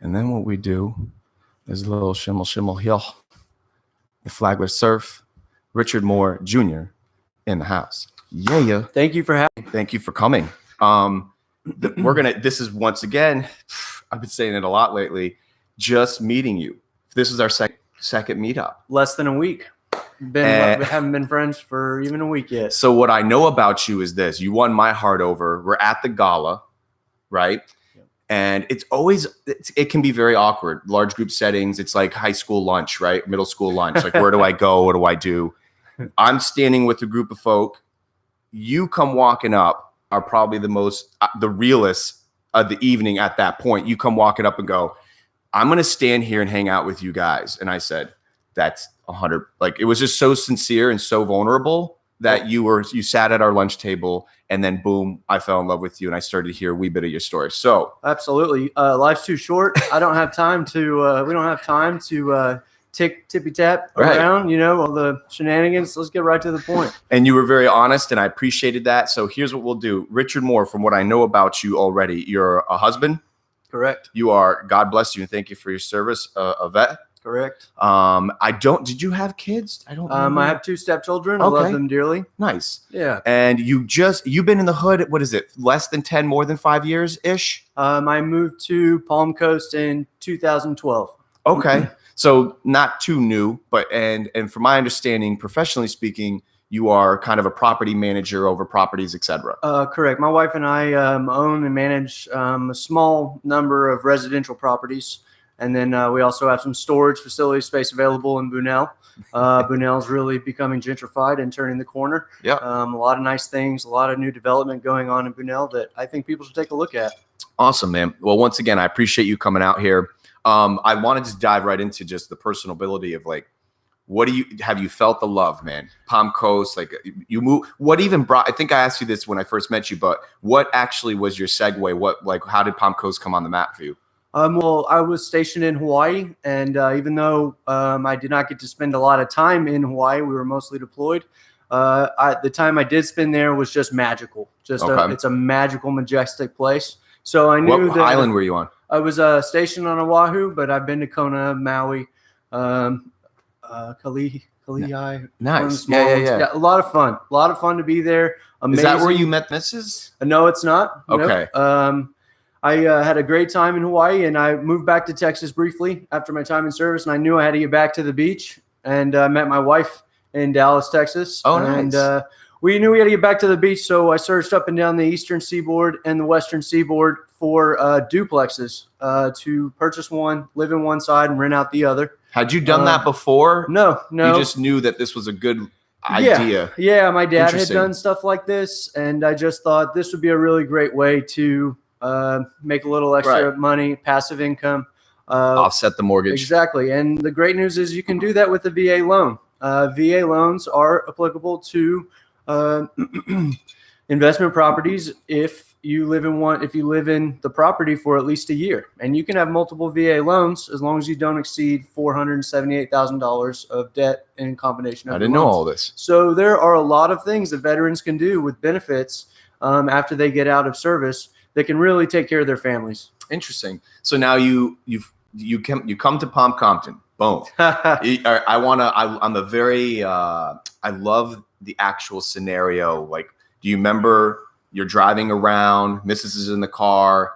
And then what we do is a little shimmel heel. The Flagler Surf, Richard Moore Jr. in the house. Yeah. Thank you for having me. Thank you for coming. This is once again, I've been saying it a lot lately, just meeting you. This is our second meetup. Less than a week. We haven't been friends for even a week yet. So what I know about you is this. You won my heart over. We're at the gala, right? Yep. And it can be very awkward. Large group settings. It's like high school lunch, right? Middle school lunch. Like, where do I go? What do I do? I'm standing with a group of folk. You come walking up, are probably the realest of the evening at that point. You come walking up and go, I'm going to stand here and hang out with you guys. And I said, that's 100. Like, it was just so sincere and so vulnerable that you sat at our lunch table, and then boom, I fell in love with you, and I started to hear a wee bit of your story. So absolutely, life's too short. I don't have time to. We don't have time to tippy tap around. You know, all the shenanigans. Let's get right to the point. And you were very honest, and I appreciated that. So here's what we'll do, Richard Moore. From what I know about you already, you're a husband. Correct. You are. God bless you, and thank you for your service. A vet. Correct. Did you have kids? I don't know. I have 2 stepchildren. I love them dearly. Nice. Yeah. And you've been in the hood, what is it? Less than 10, more than 5 years ish? I moved to Palm Coast in 2012. Okay. So not too new, but and from my understanding, professionally speaking, you are kind of a property manager over properties, etc. Correct. My wife and I own and manage a small number of residential properties. And then we also have some storage facility space available in Bunnell. Bunnell's really becoming gentrified and turning the corner. Yeah. A lot of nice things, a lot of new development going on in Bunnell that I think people should take a look at. Awesome, man. Well, once again, I appreciate you coming out here. I wanted to dive right into just the personal ability of like, have you felt the love, man? Palm Coast, like you move, I think I asked you this when I first met you, but what actually was your segue? How did Palm Coast come on the map for you? Well, I was stationed in Hawaii, and even though I did not get to spend a lot of time in Hawaii, we were mostly deployed. The time I did spend there was just magical. It's a magical, majestic place. So I knew what island were you on? I was stationed on Oahu, but I've been to Kona, Maui, Kalihi. Nice. Yeah. A lot of fun. A lot of fun to be there. Amazing. Is that where you met Mrs.? No, it's not. Okay. Nope. I had a great time in Hawaii, and I moved back to Texas briefly after my time in service, and I knew I had to get back to the beach, and I met my wife in Dallas, Texas. Oh, nice. And we knew we had to get back to the beach, so I searched up and down the eastern seaboard and the western seaboard for duplexes to purchase one, live in one side, and rent out the other. Had you done that before? No. You just knew that this was a good idea. Yeah, my dad had done stuff like this, and I just thought this would be a really great way to make a little extra money, passive income, offset the mortgage. Exactly. And the great news is you can do that with a VA loan. VA loans are applicable to investment properties if you live in the property for at least a year. And you can have multiple VA loans as long as you don't exceed $478,000 of debt in combination of I didn't know all this. So there are a lot of things that veterans can do with benefits after they get out of service that can really take care of their families. Interesting. So now you come to Palm Compton. Boom. I love the actual scenario. Like, do you remember you're driving around, Mrs. is in the car,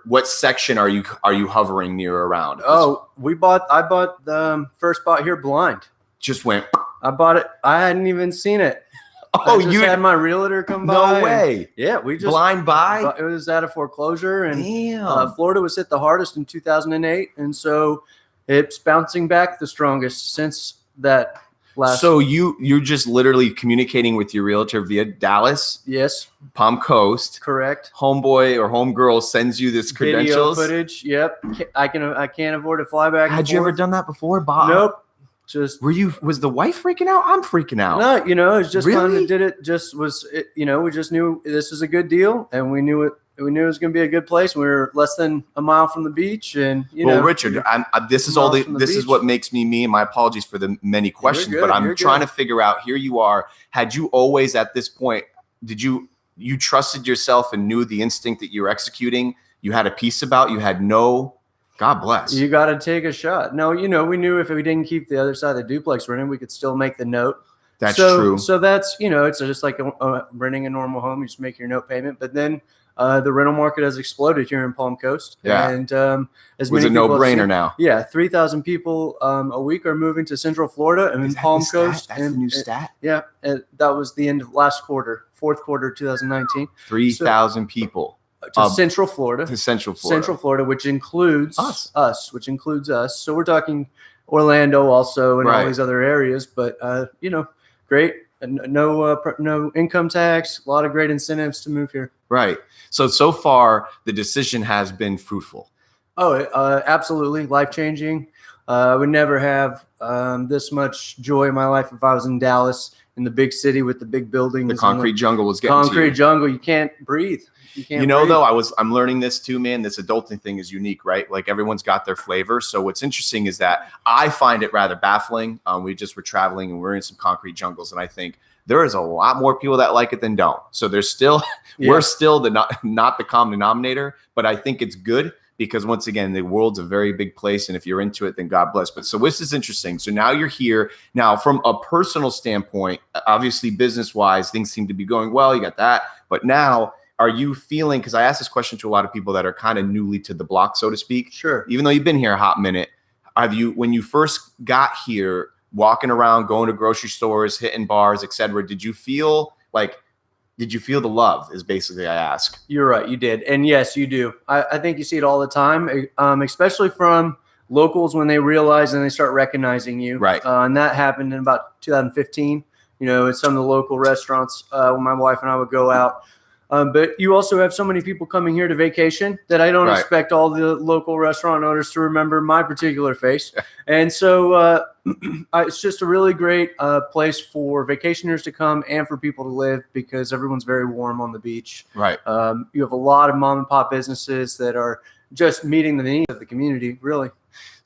what section are you hovering near around? Oh, I bought the first spot here blind. Just went. I bought it. I hadn't even seen it. Oh, you had my realtor come by. No way. Yeah, we just blind buy. It was at a foreclosure, and damn. Florida was hit the hardest in 2008, and so it's bouncing back the strongest since that last. So you're just literally communicating with your realtor via Dallas? Yes. Palm Coast. Correct. Homeboy or homegirl sends you this credentials. Video footage. Yep. I can't afford to fly back. Had you ever done that before, Bob? Nope. Was the wife freaking out? I'm freaking out. No, it's just really? kind of did it. We just knew this was a good deal, and we knew it was going to be a good place. We were less than a mile from the beach, and Richard, this is what makes me, and my apologies for the many questions, but I'm trying to figure out. Here you are. Had you always at this point? Did you trusted yourself and knew the instinct that you were executing? You had a peace about. You had no God bless. You got to take a shot. No, we knew if we didn't keep the other side of the duplex rented, we could still make the note. That's true. So that's, it's just like renting a normal home. You just make your note payment. But then the rental market has exploded here in Palm Coast. Yeah. And as many people, it's a no-brainer now. Yeah, 3,000 people a week are moving to Central Florida and in Palm Coast. That's the new stat? Yeah, and that was the end of last quarter, fourth quarter 2019. 3,000 people. To Central Florida. To Central Florida. Central Florida, which includes us. Which includes us. So we're talking Orlando also and all these other areas. But, great. No income tax. A lot of great incentives to move here. Right. So far, the decision has been fruitful. Oh, absolutely. Life-changing. I would never have this much joy in my life if I was in Dallas, in the big city with the big buildings. The concrete jungle was getting to you. Concrete jungle. You can't breathe. Though, I'm learning this too, man. This adulting thing is unique, right? Like everyone's got their flavor. So what's interesting is that I find it rather baffling. We just were traveling and we're in some concrete jungles, and I think there is a lot more people that like it than don't. So there's still, we're still not the common denominator, but I think it's good because once again, the world's a very big place. And if you're into it, then God bless. But so this is interesting. So now you're here. Now, from a personal standpoint, obviously business-wise, things seem to be going well. You got that. But now, are you feeling, because I asked this question to a lot of people that are kind of newly to the block, so to speak. Sure. Even though you've been here a hot minute, when you first got here, walking around, going to grocery stores, hitting bars, etc., did you feel the love is basically I ask? You're right. You did. And yes, you do. I think you see it all the time, especially from locals when they realize and they start recognizing you. Right. And that happened in about 2015, at some of the local restaurants when my wife and I would go out. But you also have so many people coming here to vacation that I don't expect all the local restaurant owners to remember my particular face. And so it's just a really great place for vacationers to come and for people to live because everyone's very warm on the beach. Right. You have a lot of mom and pop businesses that are just meeting the needs of the community, really.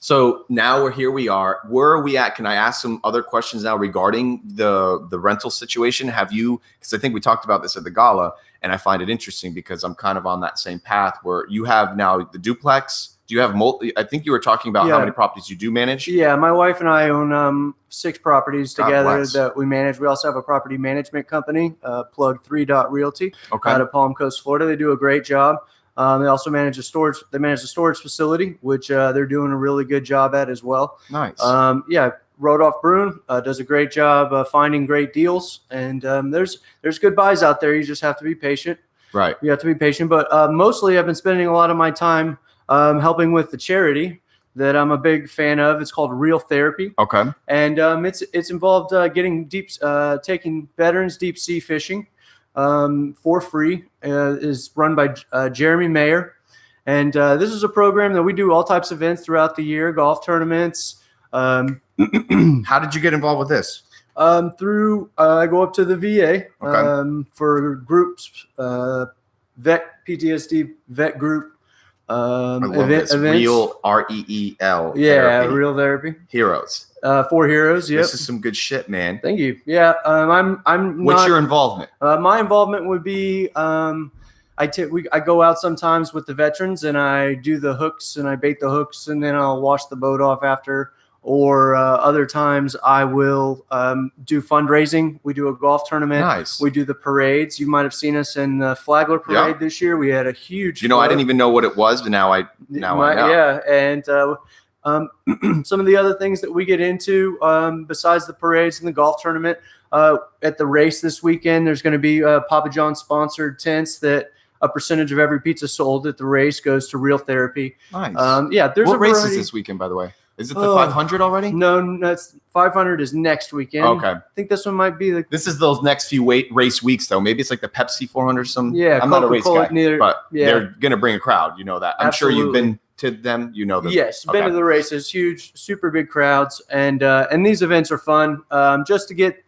So now we are. Where are we at? Can I ask some other questions now regarding the rental situation? Because I think we talked about this at the gala, and I find it interesting because I'm kind of on that same path where you have now the duplex. Do you have I think you were talking about how many properties you do manage? Yeah, my wife and I own 6 properties together that we manage. We also have a property management company, Plug 3 Realty, out of Palm Coast, Florida. They do a great job. They also manage a storage. They manage a storage facility, which they're doing a really good job at as well. Nice. Rodolph Bruin does a great job finding great deals, and there's good buys out there. You just have to be patient. Right. You have to be patient, but mostly I've been spending a lot of my time helping with the charity that I'm a big fan of. It's called Real Therapy. Okay. And it's involved taking veterans deep sea fishing. For free is run by Jeremy Mayer. And this is a program that we do all types of events throughout the year, golf tournaments. How did you get involved with this? I go up to the VA for groups, PTSD vet group events. Real REEL. Yeah, therapy. Real Therapy. Heroes. 4 heroes. Yep. This is some good shit, man. Thank you. Yeah. What's your involvement? My involvement would be I go out sometimes with the veterans and I do the hooks and I bait the hooks and then I'll wash the boat off after. Or other times I will do fundraising. We do a golf tournament. Nice. We do the parades. You might have seen us in the Flagler Parade this year. We had a huge. I didn't even know what it was, but now I know. Yeah, and some of the other things that we get into besides the parades and the golf tournament at the race this weekend, there's going to be Papa John's sponsored tents that a percentage of every pizza sold at the race goes to Real Therapy. Nice. There's what a race is this weekend, by the way? Is it the 500 already? No, that's 500 is next weekend. Okay. I think this one might be This is those next few race weeks, though. Maybe it's like the Pepsi 400 or something. Yeah, I'm not a race guy, but yeah. They're going to bring a crowd. You know that. I'm sure you've been to them. You know them. Yes, been to the races. Huge, super big crowds, and these events are fun. Just to get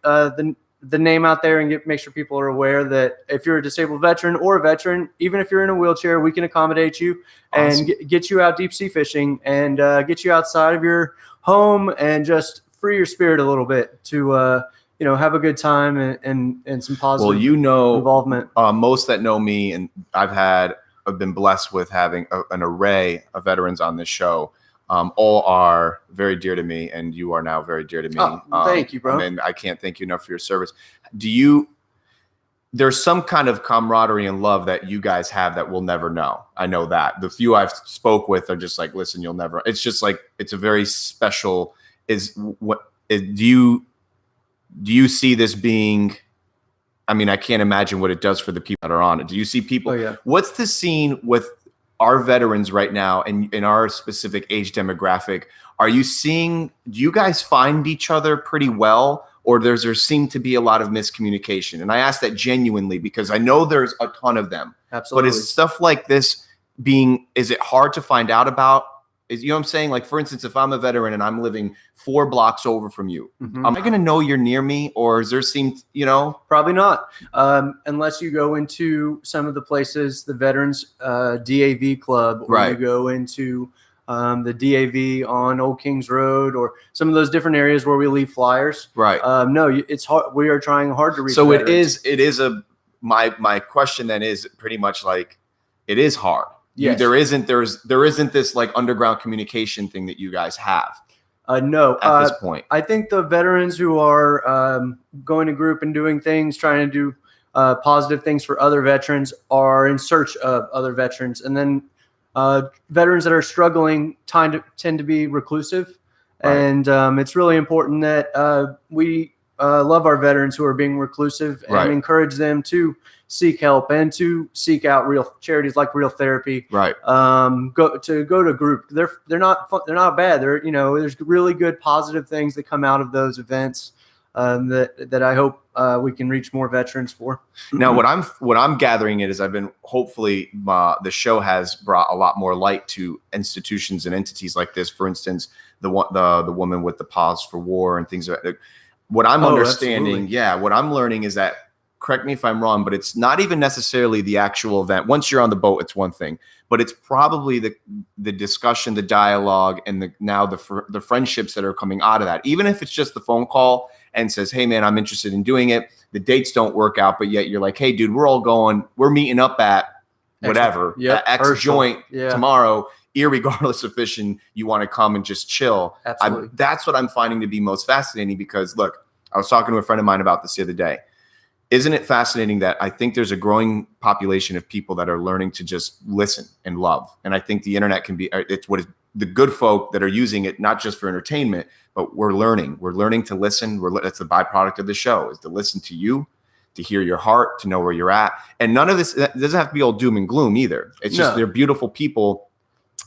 the name out there and make sure people are aware that if you're a disabled veteran or a veteran, even if you're in a wheelchair, we can accommodate you and get you out deep sea fishing and get you outside of your home and just free your spirit a little bit to have a good time and some positive involvement. Most that know me, and I've had have been blessed with having an array of veterans on this show. All are very dear to me, and you are now very dear to me. Thank you, bro. I mean, I can't thank you enough for your service. There's some kind of camaraderie and love that you guys have that we'll never know. I know that. The few I've spoke with are just like, listen, you'll never. It's just like, it's a very special. Do you see this being? I mean, I can't imagine what it does for the people that are on it. Do you see people? Oh, yeah. What's the scene with our veterans right now and in our specific age demographic? Do you guys find each other pretty well, or there seem to be a lot of miscommunication? And I ask that genuinely because I know there's a ton of them. Absolutely. But is stuff like this is it hard to find out about? You know what I'm saying? Like, for instance, if I'm a veteran and I'm living 4 blocks over from you, am I going to know you're near me, or is there Probably not. Unless you go into some of the places, the Veterans DAV Club, or you go into the DAV on Old Kings Road, or some of those different areas where we leave flyers. Right. No, it's hard. We are trying hard to reach. So veterans. My question then is pretty much like, it is hard. Yes. There isn't this like underground communication thing that you guys have. No, at this point. I think the veterans who are going to group and doing things, trying to do positive things for other veterans, are in search of other veterans. And then veterans that are struggling tend to be reclusive. Right. And it's really important that we love our veterans who are being reclusive and encourage them to seek help and to seek out real charities like Real Therapy. Right. Go to group. They're not bad. There's really good positive things that come out of those events that I hope we can reach more veterans for. Now, what I'm gathering is I've been hopefully the show has brought a lot more light to institutions and entities like this. For instance, the woman with the Pause for War and things like that. What I'm understanding, what I'm learning is that, correct me if I'm wrong, but it's not even necessarily the actual event. Once you're on the boat, it's one thing, but it's probably the discussion, the dialogue, and the friendships that are coming out of that. Even if it's just the phone call and says, "Hey man, I'm interested in doing it." The dates don't work out, but yet you're like, "Hey dude, we're meeting up at whatever, X joint tomorrow." Irregardless of fishing, you want to come and just chill. Absolutely. That's what I'm finding to be most fascinating, because look, I was talking to a friend of mine about this the other day. Isn't it fascinating that I think there's a growing population of people that are learning to just listen and love? And I think the internet it's what is the good folk that are using it, not just for entertainment, but we're learning to listen. That's the byproduct of the show, is to listen to you, to hear your heart, to know where you're at. And none of this doesn't have to be all doom and gloom either. It's just they're beautiful people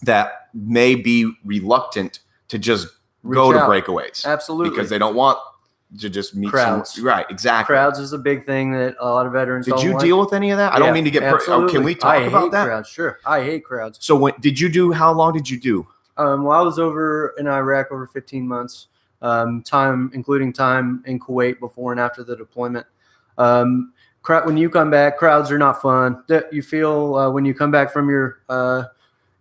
that may be reluctant to just go to breakaways. Absolutely. Because they don't want to just meet crowds. Right, exactly. Crowds is a big thing that a lot of veterans don't Did you like. deal with any of that? I don't mean to get can we talk about that? Crowds. Sure. I hate crowds. So how long did you do? Well, I was over in Iraq over 15 months, including time in Kuwait before and after the deployment. When you come back, crowds are not fun. That you feel when you come back from your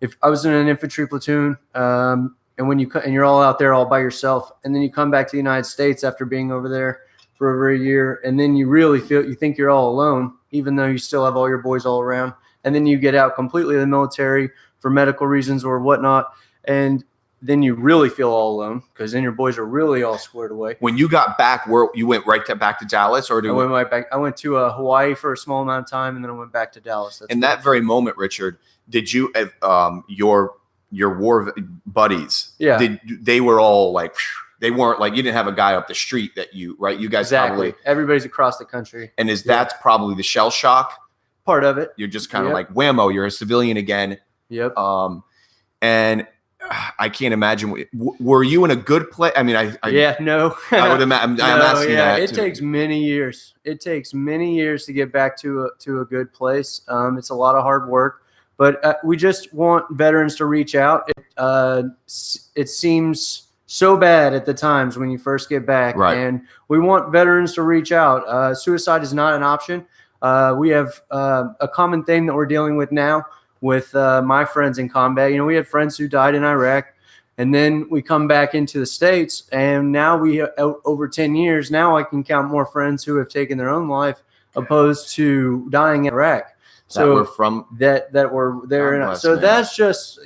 if I was in an infantry platoon, and when you're all out there all by yourself, and then you come back to the United States after being over there for over a year, and then you think you're all alone, even though you still have all your boys all around, and then you get out completely of the military for medical reasons or whatnot, and then you really feel all alone, because then your boys are really all squared away. When you got back, you went back to Dallas, or I went right back. I went to Hawaii for a small amount of time, and then I went back to Dallas. In that very moment, Richard, did you your war buddies? Yeah, they were all like, they weren't like, you didn't have a guy up the street that you guys exactly. Everybody's across the country, and that's probably the shell shock part of it. You're just kind of like, whammo, you're a civilian again. Yep. And I can't imagine. Were you in a good place? I mean, no. I would imagine. I'm asking that. It takes many years. It takes many years to get back to a good place. It's a lot of hard work, but we just want veterans to reach out. It seems so bad at the times when you first get back, and we want veterans to reach out. Suicide is not an option. We have a common thing that we're dealing with now with my friends in combat. We had friends who died in Iraq, and then we come back into the States, and now over 10 years, now I can count more friends who have taken their own life opposed to dying in Iraq. So that were from that were there. God bless, so man. that's just,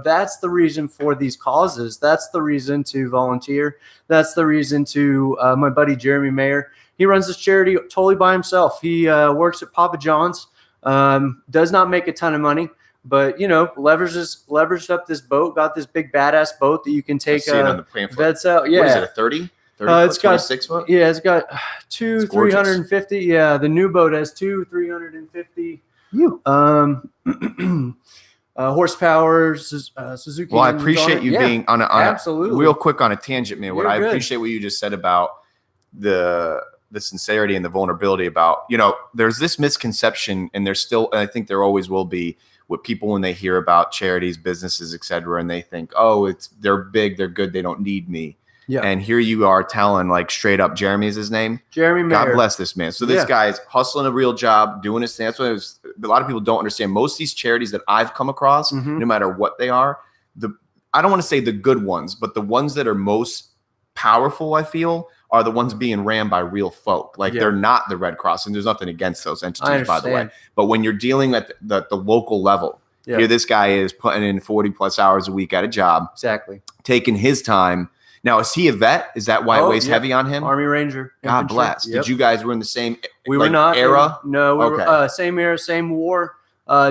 that's the reason for these causes. That's the reason to volunteer. That's the reason to my buddy Jeremy Mayer. He runs this charity totally by himself. He works at Papa John's. Does not make a ton of money, but leveraged up this boat. Got this big badass boat that you can take on the pamphlet. vets out. Yeah, What is it? A 30? 30 it's foot, got 26 foot? Yeah, it's got two It's gorgeous. 350. Yeah, the new boat has two 350 horsepower Suzuki. Well, I appreciate you being on absolutely. Real quick on a tangent, man. You're I good. appreciate what you just said about the sincerity and the vulnerability about, there's this misconception, and there's still, and I think there always will be, with people when they hear about charities, businesses, etc., and they think, oh, they're big, they're good, they don't need me. Yeah. And here you are telling, like, straight up, Jeremy is his name. Jeremy Mayer. God bless this man. So this guy's hustling a real job, doing his thing. That's what a lot of people don't understand. Most of these charities that I've come across, no matter what they are, I don't want to say the good ones, but the ones that are most powerful, I feel, are the ones being ran by real folk. Like they're not the Red Cross, and there's nothing against those entities, by the way. But when you're dealing at the local level, here this guy is putting in 40 plus hours a week at a job, taking his time. Now, is he a vet? Is that why it weighs heavy on him? Army Ranger. God infantry. bless. Did you guys were in the same We were not era? No, we were same era, same war,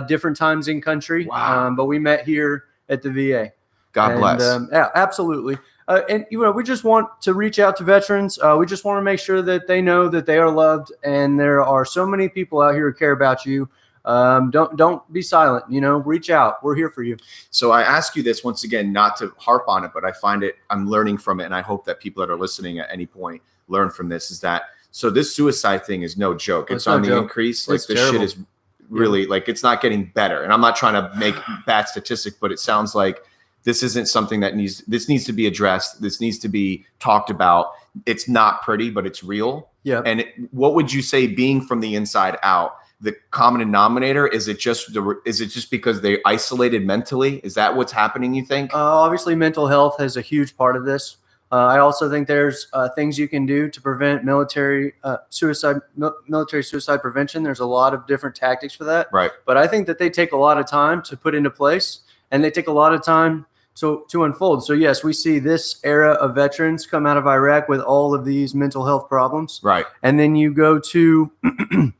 different times in country. Wow. But we met here at the VA. God bless. Yeah, absolutely. And we just want to reach out to veterans. We just want to make sure that they know that they are loved, and there are so many people out here who care about you. Don't be silent. Reach out. We're here for you. So I ask you this once again, not to harp on it, but I find I'm learning from it, and I hope that people that are listening at any point learn from this. Is that so? This suicide thing is no joke. It's on the increase. Like, this shit is really like, it's not getting better. And I'm not trying to make bad statistics, but it sounds like this isn't something that needs to be addressed. This needs to be talked about. It's not pretty, but it's real. Yeah. And what would you say, being from the inside out, the common denominator, is it just because they isolated mentally? Is that what's happening, you think? Obviously, mental health has a huge part of this. I also think there's things you can do to prevent military suicide prevention. There's a lot of different tactics for that. Right. But I think that they take a lot of time to put into place, and they take a lot of time to unfold. So yes, we see this era of veterans come out of Iraq with all of these mental health problems. Right. And then you go to you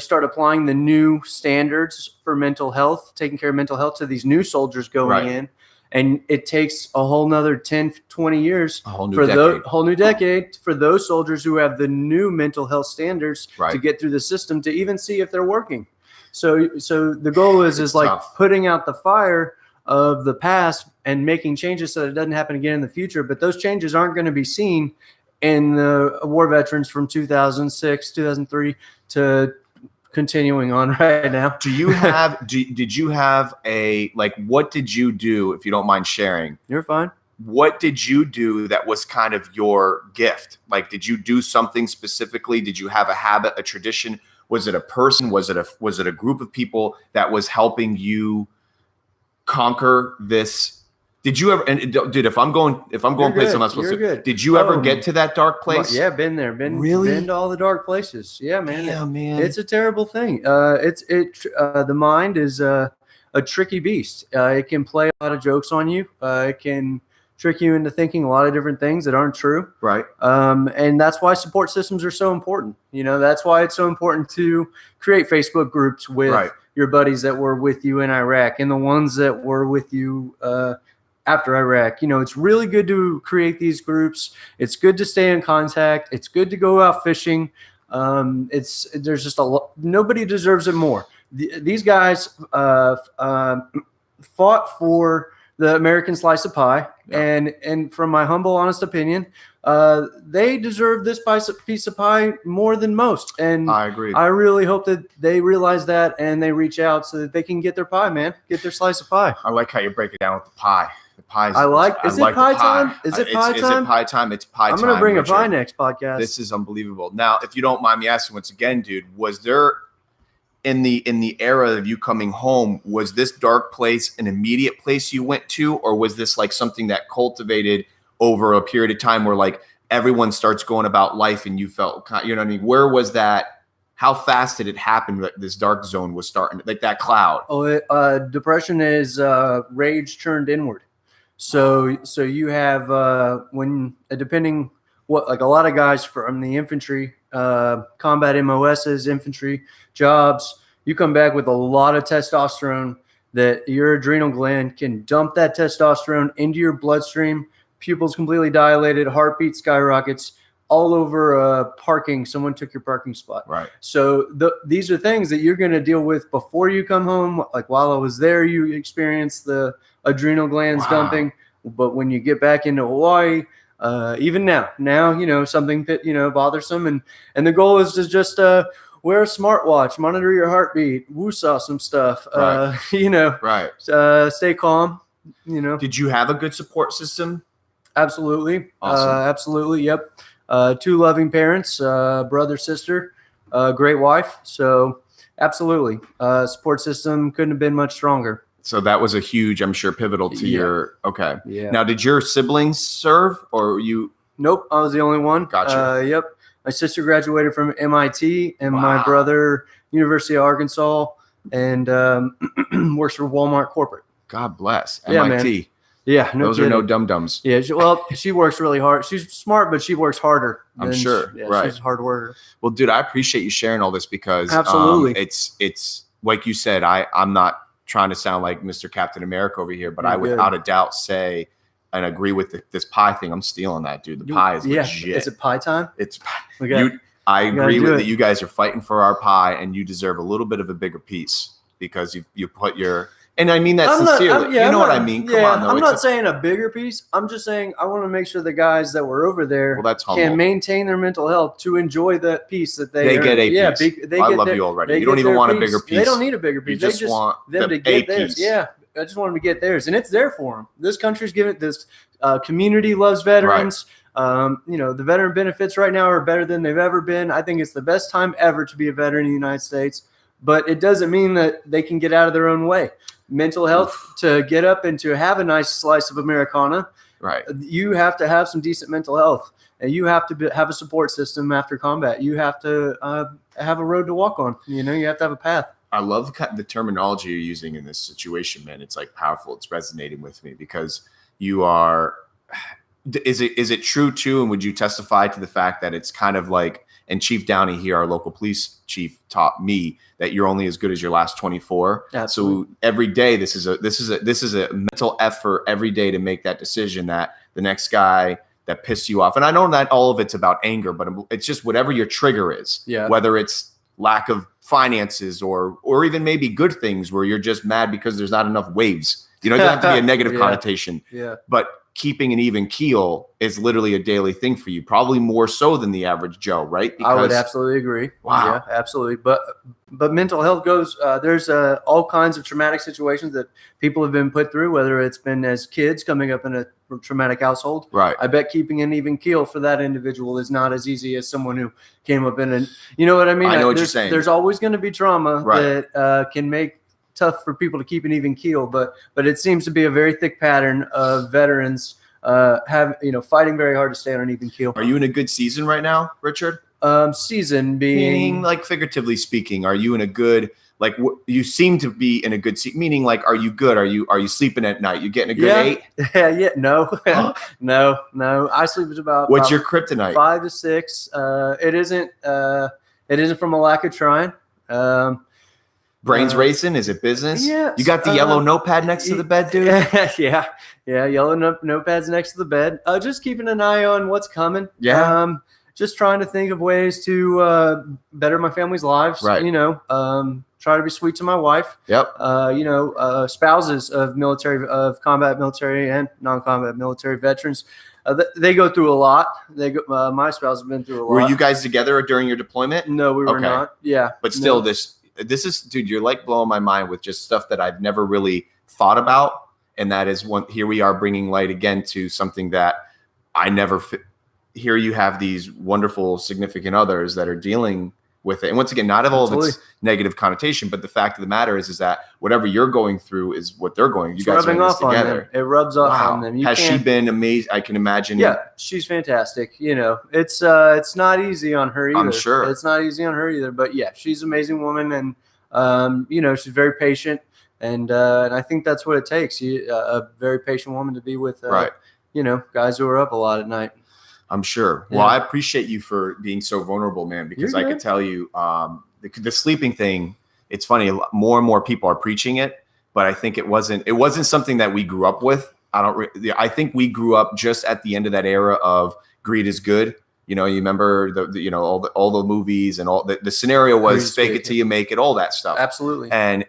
start applying the new standards for mental health, taking care of mental health to these new soldiers going in. And it takes a whole nother 10, 20 years whole new decade for those soldiers who have the new mental health standards to get through the system to even see if they're working. So the goal is like tough. Putting out the fire of the past and making changes so that it doesn't happen again in the future. But those changes aren't going to be seen in the war veterans from 2006, 2003 to continuing on right now. Do you have, did you have what did you do, if you don't mind sharing? You're fine. What did you do that was kind of your gift? Like, did you do something specifically? Did you have a habit, a tradition? Was it a person? Was it a group of people that was helping you conquer this? Did you ever, and dude, if I'm going places I'm not supposed to, did you ever get to that dark place? Yeah, been there. Been to all the dark places. Yeah, man. Yeah, man. It's a terrible thing. The mind is a tricky beast. It can play a lot of jokes on you. It can trick you into thinking a lot of different things that aren't true. Right. And that's why support systems are so important. That's why it's so important to create Facebook groups with your buddies that were with you in Iraq and the ones that were with you after Iraq. It's really good to create these groups. It's good to stay in contact. It's good to go out fishing. There's just nobody deserves it more. These guys fought for the American slice of pie, and from my humble, honest opinion, they deserve this piece of pie more than most. And I agree. I really hope that they realize that and they reach out so that they can get their pie, man. Get their slice of pie. I like how you break it down with the pie. The pie. Is it pie time? Is it pie time? Is it pie time? It's pie time. I'm going to bring a pie next podcast. This is unbelievable. Now, if you don't mind me asking once again, dude, was there in the era of you coming home, was this dark place an immediate place you went to, or was this like something that cultivated over a period of time where like everyone starts going about life and you felt, you know what I mean? Where was that how fast did it happen that this dark zone was starting, like that cloud? Depression is rage turned inward. So you have when depending what, like a lot of guys from the infantry, combat MOSs, infantry jobs, you come back with a lot of testosterone that your adrenal gland can dump that testosterone into your bloodstream, pupils completely dilated, heartbeat skyrockets, all over parking. Someone took your parking spot. Right. So these are things that you're going to deal with before you come home. Like while I was there, you experience the adrenal glands dumping. But when you get back into Hawaii, even now, something that, bothersome. And the goal is to just wear a smartwatch, monitor your heartbeat, woosah some stuff, right. Stay calm, Did you have a good support system? Absolutely. Awesome. Absolutely. Yep. 2 loving parents, brother, sister, great wife. So absolutely. Support system couldn't have been much stronger. So that was a huge, I'm sure, pivotal to your, okay. Yeah. Now, did your siblings serve or you? Nope. I was the only one. Gotcha. Yep. My sister graduated from MIT and my brother, University of Arkansas, and works for Walmart corporate. God bless. Yeah, MIT. Man. Yeah, those kidding. are no dum-dums. Yeah, she works really hard. She's smart, but she works harder. I'm sure. Right. She's a hard worker. Well, dude, I appreciate you sharing all this because absolutely, it's like you said. I'm not trying to sound like Mr. Captain America over here, but I without a doubt say and agree with this pie thing. I'm stealing that, dude. The pie is legit. Is it pie time? It's I agree with that. You guys are fighting for our pie, and you deserve a little bit of a bigger piece because you put your. And I mean that sincerely. What I mean? Come on, though. I'm not saying a bigger piece. I'm just saying I want to make sure the guys that were over there can maintain their mental health to enjoy that piece that they get a piece. I love you already. You don't even want a bigger piece. They don't need a bigger piece. You just want them to get theirs. Yeah, I just want them to get theirs, and it's there for them. This country's giving this community loves veterans. Right. The veteran benefits right now are better than they've ever been. I think it's the best time ever to be a veteran in the United States. But it doesn't mean that they can get out of their own way. Mental health, to get up and to have a nice slice of Americana, right? You have to have some decent mental health, and you have to have a support system after combat. You have to have a road to walk on. You have to have a path. I love the terminology you're using in this situation, man. It's like powerful. It's resonating with me because you are. Is it true too? And would you testify to the fact that it's kind of like? And Chief Downey here, our local police chief, taught me that you're only as good as your last 24. Absolutely. So every day, this is a mental effort every day to make that decision that the next guy that pissed you off. And I know that all of it's about anger, but it's just whatever your trigger is. Yeah. Whether it's lack of finances or even maybe good things where you're just mad because there's not enough waves. It doesn't have to be a negative connotation. Yeah. But keeping an even keel is literally a daily thing for you, probably more so than the average Joe, right? I would absolutely agree. Wow. Yeah, absolutely. But mental health goes, there's all kinds of traumatic situations that people have been put through, whether it's been as kids coming up in a traumatic household. Right. I bet keeping an even keel for that individual is not as easy as someone who came up in a, you know what I mean? I know what you're saying. There's always going to be trauma that can make tough for people to keep an even keel, but it seems to be a very thick pattern of veterans fighting very hard to stay on an even keel. Are you in a good season right now, Richard? Season being like figuratively speaking, are you in a good, like you seem to be in a good season, meaning like, are you good? Are you sleeping at night? You getting a good 8? Yeah. No, no. I sleep at about. What's your kryptonite? 5 to 6. It isn't from a lack of trying. Brains racing? Is it business? Yeah. You got the yellow notepad next to the bed, dude? Yeah. Yellow notepads next to the bed. Just keeping an eye on what's coming. Yeah. Just trying to think of ways to better my family's lives. Right. Try to be sweet to my wife. Yep. Spouses of combat military and non-combat military veterans. They go through a lot. My spouse has been through a lot. Were you guys together during your deployment? No, we were not. Yeah. But still, this is, dude, you're like blowing my mind with just stuff that I've never really thought about. And that is here we are bringing light again to something that I never here you have these wonderful significant others that are dealing with it. And once again, not all of its negative connotation, but the fact of the matter is that whatever you're going through is what they're going. You guys are in this together. It rubs off on them. Has she been amazing? I can imagine. Yeah, she's fantastic. It's not easy on her either. I'm sure it's not easy on her either. But yeah, she's an amazing woman, and she's very patient, and I think that's what it takes. A very patient woman to be with. Right. Guys who are up a lot at night. I'm sure. Well, I appreciate you for being so vulnerable, man, because I could tell you the sleeping thing, it's funny. More and more people are preaching it, but I think it wasn't something that we grew up with. I think we grew up just at the end of that era of greed is good. You remember all the movies and all the scenario was fake it till you make it, all that stuff. Absolutely. And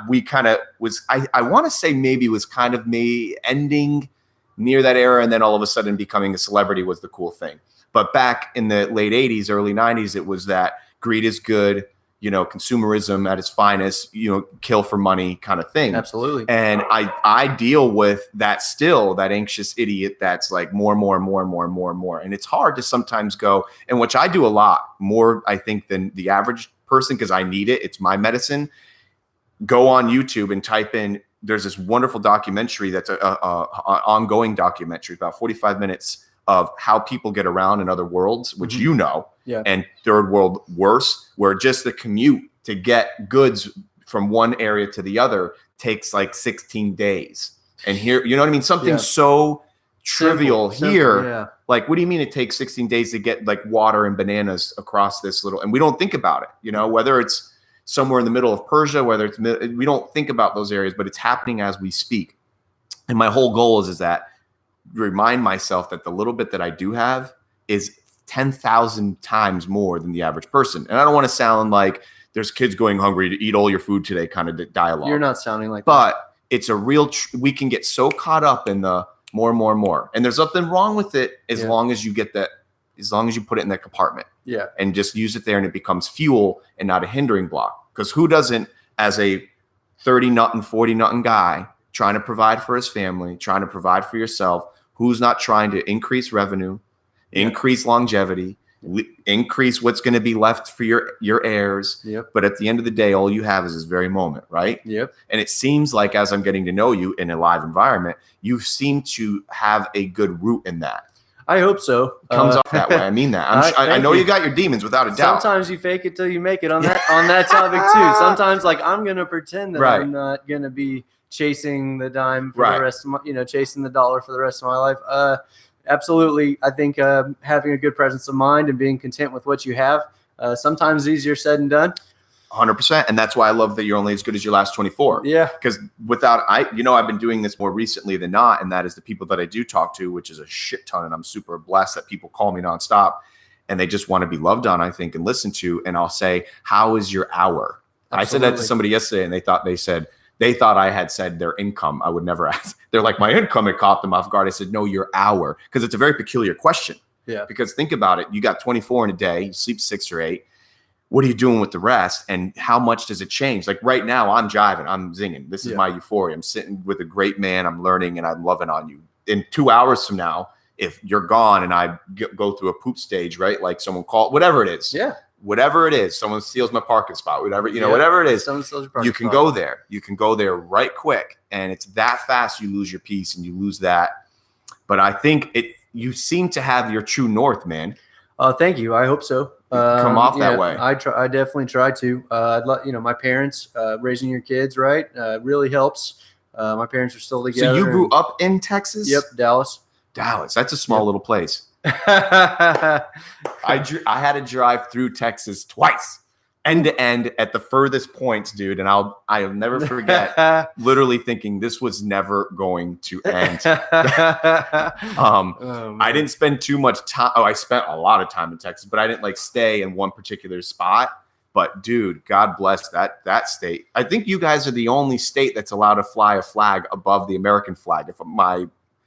we kind of was, I want to say maybe was kind of me ending near that era, and then all of a sudden becoming a celebrity was the cool thing. But back in the late 80s, early 90s, it was that greed is good, consumerism at its finest, kill for money kind of thing. Absolutely. And I deal with that still, that anxious idiot that's like more and more and more and more and more and more. And it's hard to sometimes go, and which I do a lot more, I think, than the average person, because I need it. It's my medicine. Go on YouTube and type in, there's this wonderful documentary that's an ongoing documentary, about 45 minutes of how people get around in other worlds, which and third world worse, where just the commute to get goods from one area to the other takes like 16 days. And here, you know what I mean? Something so trivial here. Yeah. Like, what do you mean it takes 16 days to get like water and bananas across this little, and we don't think about it, whether it's somewhere in the middle of Persia, we don't think about those areas, but it's happening as we speak. And my whole goal is that remind myself that the little bit that I do have is 10,000 times more than the average person. And I don't want to sound like there's kids going hungry to eat all your food today kind of dialogue. You're not sounding like that. But it's a real, we can get so caught up in the more and more and more. And there's nothing wrong with it as long as you get that, as long as you put it in that compartment. Yeah. And just use it there and it becomes fuel and not a hindering block. Because who doesn't, as a 30-nothing, 40-nothing guy trying to provide for his family, trying to provide for yourself, who's not trying to increase revenue, increase longevity, increase what's going to be left for your heirs. Yep. But at the end of the day, all you have is this very moment, right? Yep. And it seems like as I'm getting to know you in a live environment, you seem to have a good root in that. I hope so. It comes off that way. I mean that. I know you got your demons without a doubt. Sometimes you fake it till you make it on that topic too. Sometimes like I'm going to pretend that I'm not going to be chasing the dime for the rest of my, chasing the dollar for the rest of my life. Absolutely. I think having a good presence of mind and being content with what you have, sometimes easier said than done. 100%. And that's why I love that you're only as good as your last 24. Yeah. Because I've been doing this more recently than not. And that is the people that I do talk to, which is a shit ton. And I'm super blessed that people call me nonstop and they just want to be loved on, I think, and listened to. And I'll say, how is your hour? Absolutely. I said that to somebody yesterday and they thought I had said their income. I would never ask. They're like, my income, it caught them off guard. I said, no, your hour. Because it's a very peculiar question. Yeah. Because think about it. You got 24 in a day. You sleep 6 or 8. What are you doing with the rest? And how much does it change? Like right now, I'm jiving. I'm zinging. This is my euphoria. I'm sitting with a great man. I'm learning and I'm loving on you. In 2 hours from now, if you're gone and I go through a poop stage, right? Like someone called, whatever it is. Yeah. Whatever it is, someone steals my parking spot, whatever, whatever it is, you can go there. You can go there right quick. And it's that fast you lose your peace and you lose that. But I think you seem to have your true north, man. Thank you. I hope so. Come off that way. I definitely try to. My parents raising your kids right really helps. My parents are still together. So you grew up in Texas? Yep, Dallas. That's a small little place. I had to drive through Texas twice, end to end at the furthest points, dude. And I'll never forget literally thinking this was never going to end. I didn't spend too much time. I spent a lot of time in Texas, but I didn't stay in one particular spot. But dude, God bless that state. I think you guys are the only state that's allowed to fly a flag above the American flag.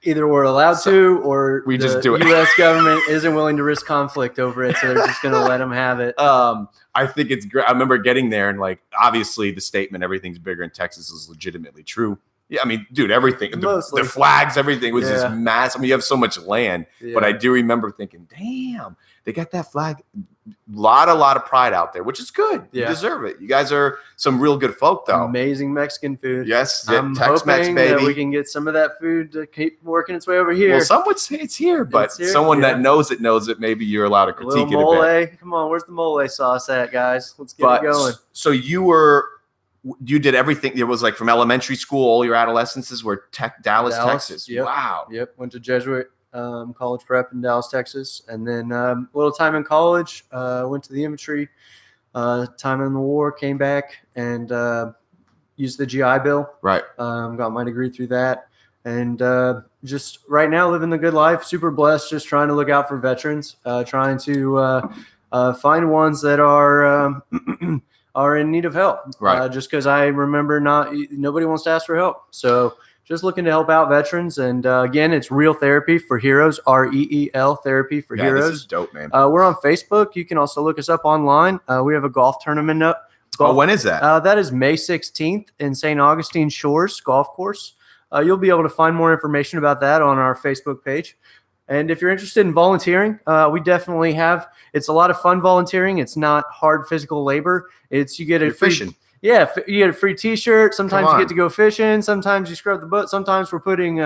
Either we're allowed to, or we just do it. The U.S. government isn't willing to risk conflict over it, so they're just going to let them have it. I think it's great. I remember getting there and obviously the statement, everything's bigger in Texas is legitimately true. Yeah, I mean, dude, everything, the flags, everything was just massive. I mean, you have so much land, but I do remember thinking, damn, they got that flag. Lot of pride out there, which is good. You deserve it. You guys are some real good folk, though. Amazing Mexican food. Yes, I'm Tex-Mex, hoping baby. that we can get some of that food to keep working its way over here. Well, some would say it's here, but someone that knows it. Maybe you're allowed to critique it a bit. Come on, where's the mole sauce at, guys? Let's get it going. So you did everything. It was like from elementary school, all your adolescences were Dallas, Texas. Yep. Wow. Yep. Went to Jesuit college prep in Dallas, Texas, and then a little time in college. Went to the infantry. Time in the war, came back and used the GI Bill. Right. Got my degree through that, and just right now living the good life. Super blessed. Just trying to look out for veterans. Trying to find ones that are are in need of help. Right. Just because I remember nobody wants to ask for help. So just looking to help out veterans. And again, it's Real Therapy for Heroes, REEL Therapy for Heroes. This is dope, man. We're on Facebook. You can also look us up online. We have a golf tournament up. When is that? That is May 16th in St. Augustine Shores Golf Course. You'll be able to find more information about that on our Facebook page. And if you're interested in volunteering, we definitely have. It's a lot of fun volunteering. It's not hard physical labor. You get a free fishing. Yeah, you get a free T-shirt. Sometimes you get to go fishing. Sometimes you scrub the boat. Sometimes we're putting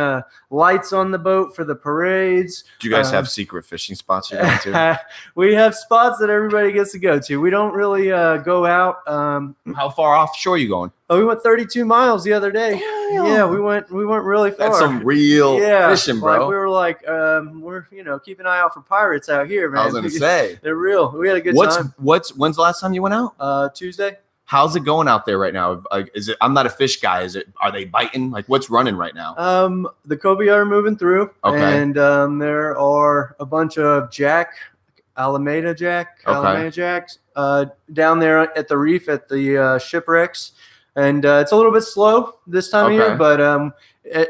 lights on the boat for the parades. Do you guys have secret fishing spots you're going to? We have spots that everybody gets to go to. We don't really go out. How far offshore are you going? Oh, we went 32 miles the other day. Damn. Yeah, we went really far. That's some real fishing, bro. Like we were like, we're keep an eye out for pirates out here, man. I was gonna say they're real. We had a good time. When's the last time you went out? Tuesday. How's it going out there right now? Is it? I'm not a fish guy. Are they biting? Like, what's running right now? The cobia are moving through, and there are a bunch of Alameda jacks down there at the reef at the shipwrecks, and it's a little bit slow this time of year. But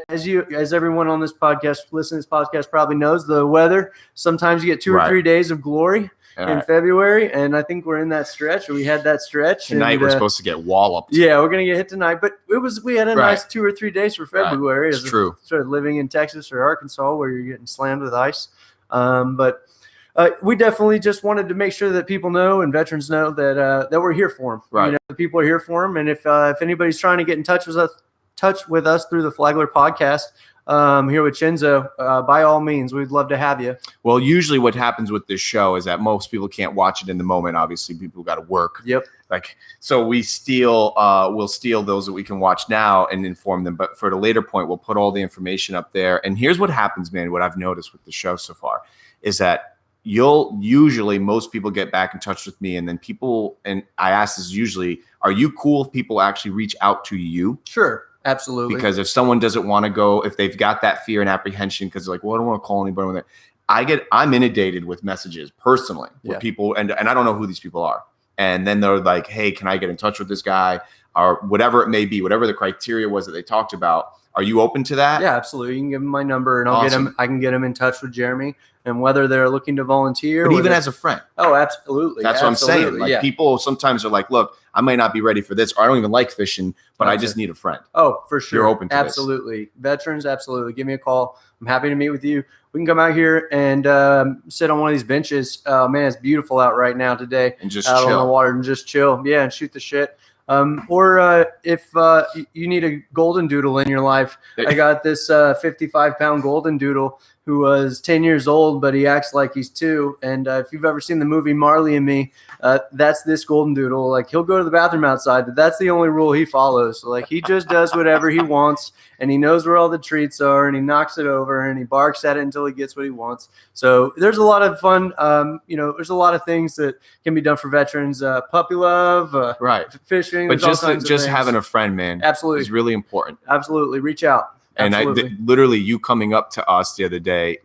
as everyone on this podcast, listening to this podcast, probably knows, the weather. Sometimes you get 2 or 3 days of glory. In February, and I think we're in that stretch. We had that stretch. Tonight we're supposed to get walloped. Yeah, we're gonna get hit tonight, but we had a nice 2 or 3 days for February. It's true. Started living in Texas or Arkansas where you're getting slammed with ice, but we definitely just wanted to make sure that people know and veterans know that we're here for them. Right. The people are here for them, and if anybody's trying to get in touch with us through the Flagler podcast. Here with Chenzo, by all means, we'd love to have you. Well, usually what happens with this show is that most people can't watch it in the moment. Obviously, people got to work. Yep. So we'll steal those that we can watch now and inform them. But for the later point, we'll put all the information up there. And here's what happens, man. What I've noticed with the show so far is that most people get back in touch with me, and then and I ask this usually, are you cool if people actually reach out to you? Sure. Absolutely. Because if someone doesn't want to go, if they've got that fear and apprehension, because they're like, well, I don't want to call anybody with it. I'm inundated with messages personally with people, and I don't know who these people are. And then they're like, hey, can I get in touch with this guy? Or whatever it may be, whatever the criteria was that they talked about. Are you open to that? Yeah, absolutely. You can give them my number, and I can get them in touch with Jeremy. And whether they're looking to volunteer, but even as a friend. Oh, absolutely. That's what I'm saying. Like people sometimes are like, look, I might not be ready for this, or I don't even like fishing, but I just need a friend. Oh, for sure. You're open to absolutely. This. Veterans, absolutely. Give me a call. I'm happy to meet with you. We can come out here and sit on one of these benches. Man, it's beautiful out right now today. And just out chill on the water and just chill. Yeah, and shoot the shit. Or if you need a golden doodle in your life, I got this 55-pound golden doodle who was 10 years old, but he acts like he's 2. And if you've ever seen the movie Marley and Me, that's this golden doodle. Like, he'll go to the bathroom outside, but that's the only rule he follows. So, like, he just does whatever he wants, and he knows where all the treats are, and he knocks it over, and he barks at it until he gets what he wants. So there's a lot of fun. There's a lot of things that can be done for veterans. Puppy love, fishing. But just having a friend, man, absolutely, is really important. Absolutely, reach out. And literally, you coming up to us the other day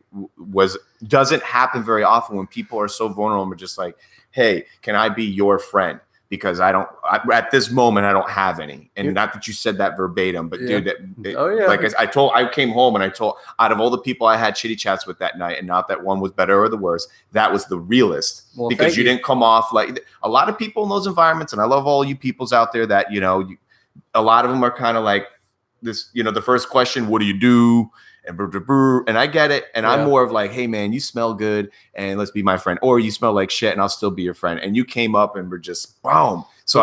doesn't happen very often when people are so vulnerable and just like, "Hey, can I be your friend?" Because at this moment, I don't have any. And not that you said that verbatim, but dude, I came home and I told, out of all the people I had chitty chats with that night, and not that one was better or the worse, that was the realest. Well, because you didn't come off like a lot of people in those environments. And I love all you peoples out there that, a lot of them are kind of like, this, the first question, what do you do? And I get it. And I'm more of like, hey man, you smell good and let's be my friend. Or you smell like shit and I'll still be your friend. And you came up and we're just boom. So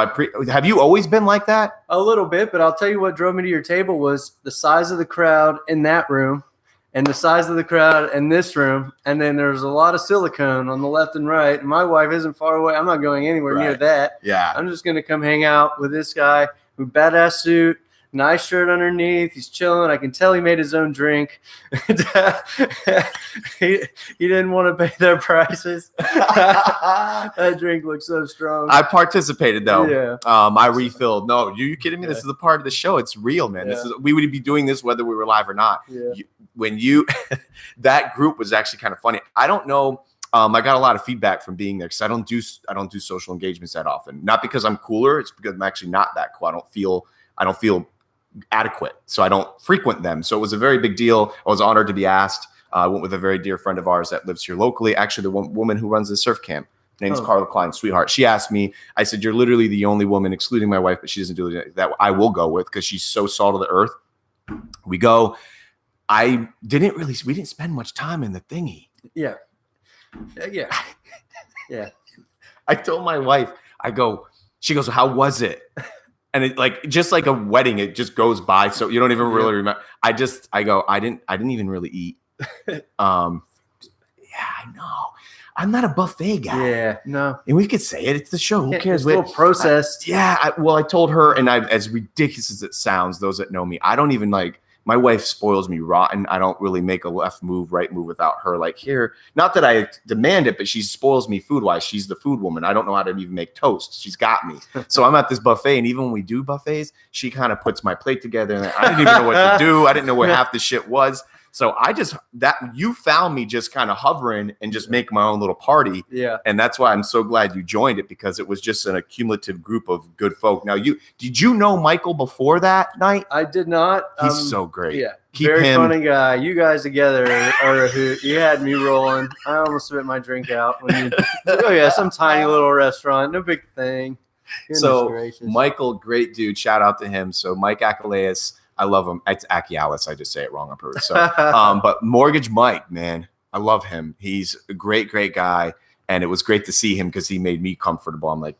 have you always been like that? A little bit, but I'll tell you what drove me to your table was the size of the crowd in that room and the size of the crowd in this room. And then there's a lot of silicone on the left and right. And my wife isn't far away. I'm not going anywhere near that. Yeah. I'm just going to come hang out with this guy who badass suit, nice shirt underneath. He's chilling. I can tell he made his own drink. he didn't want to pay their prices. That drink looks so strong. I participated though. Yeah. I refilled. No, you kidding me? This is a part of the show. It's real, man. Yeah. We would be doing this whether we were live or not. Yeah. That group was actually kind of funny. I don't know. I got a lot of feedback from being there because I don't do social engagements that often. Not because I'm cooler. It's because I'm actually not that cool. I don't feel adequate, so I don't frequent them. So it was a very big deal. I was honored to be asked. I went with a very dear friend of ours that lives here locally. Actually, the woman who runs the surf camp. Her name's Carla Klein, sweetheart. She asked me. I said, "You're literally the only woman, excluding my wife, but she doesn't do it, that I will go with because she's so salt of the earth." We go. We didn't spend much time in the thingy. Yeah. I told my wife. She goes, "How was it?" And it just like a wedding, it just goes by. So you don't even really remember. I didn't even really eat. Yeah, I know. I'm not a buffet guy. Yeah, no. And we could say it. It's the show. Who cares? It's a little processed. I told her, and as ridiculous as it sounds, those that know me, I don't even my wife spoils me rotten. I don't really make a left move, right move without her. Here, not that I demand it, but she spoils me food wise. She's the food woman. I don't know how to even make toast. She's got me. So I'm at this buffet, and even when we do buffets, she kind of puts my plate together, and I didn't even know what to do. I didn't know where half the shit was. So you found me just kind of hovering and just making my own little party. Yeah. And that's why I'm so glad you joined it, because it was just an accumulative group of good folk. Now, did you know Michael before that night? I did not. He's so great. Yeah. Very funny guy. You guys together are a hoot. You had me rolling. I almost spit my drink out when some tiny little restaurant. No big thing. Goodness gracious. Michael, great dude. Shout out to him. So Mike Acaleas. I love him. It's Akialis. I just say it wrong on purpose. So, but Mortgage Mike, man, I love him. He's a great, great guy. And it was great to see him because he made me comfortable. I'm like,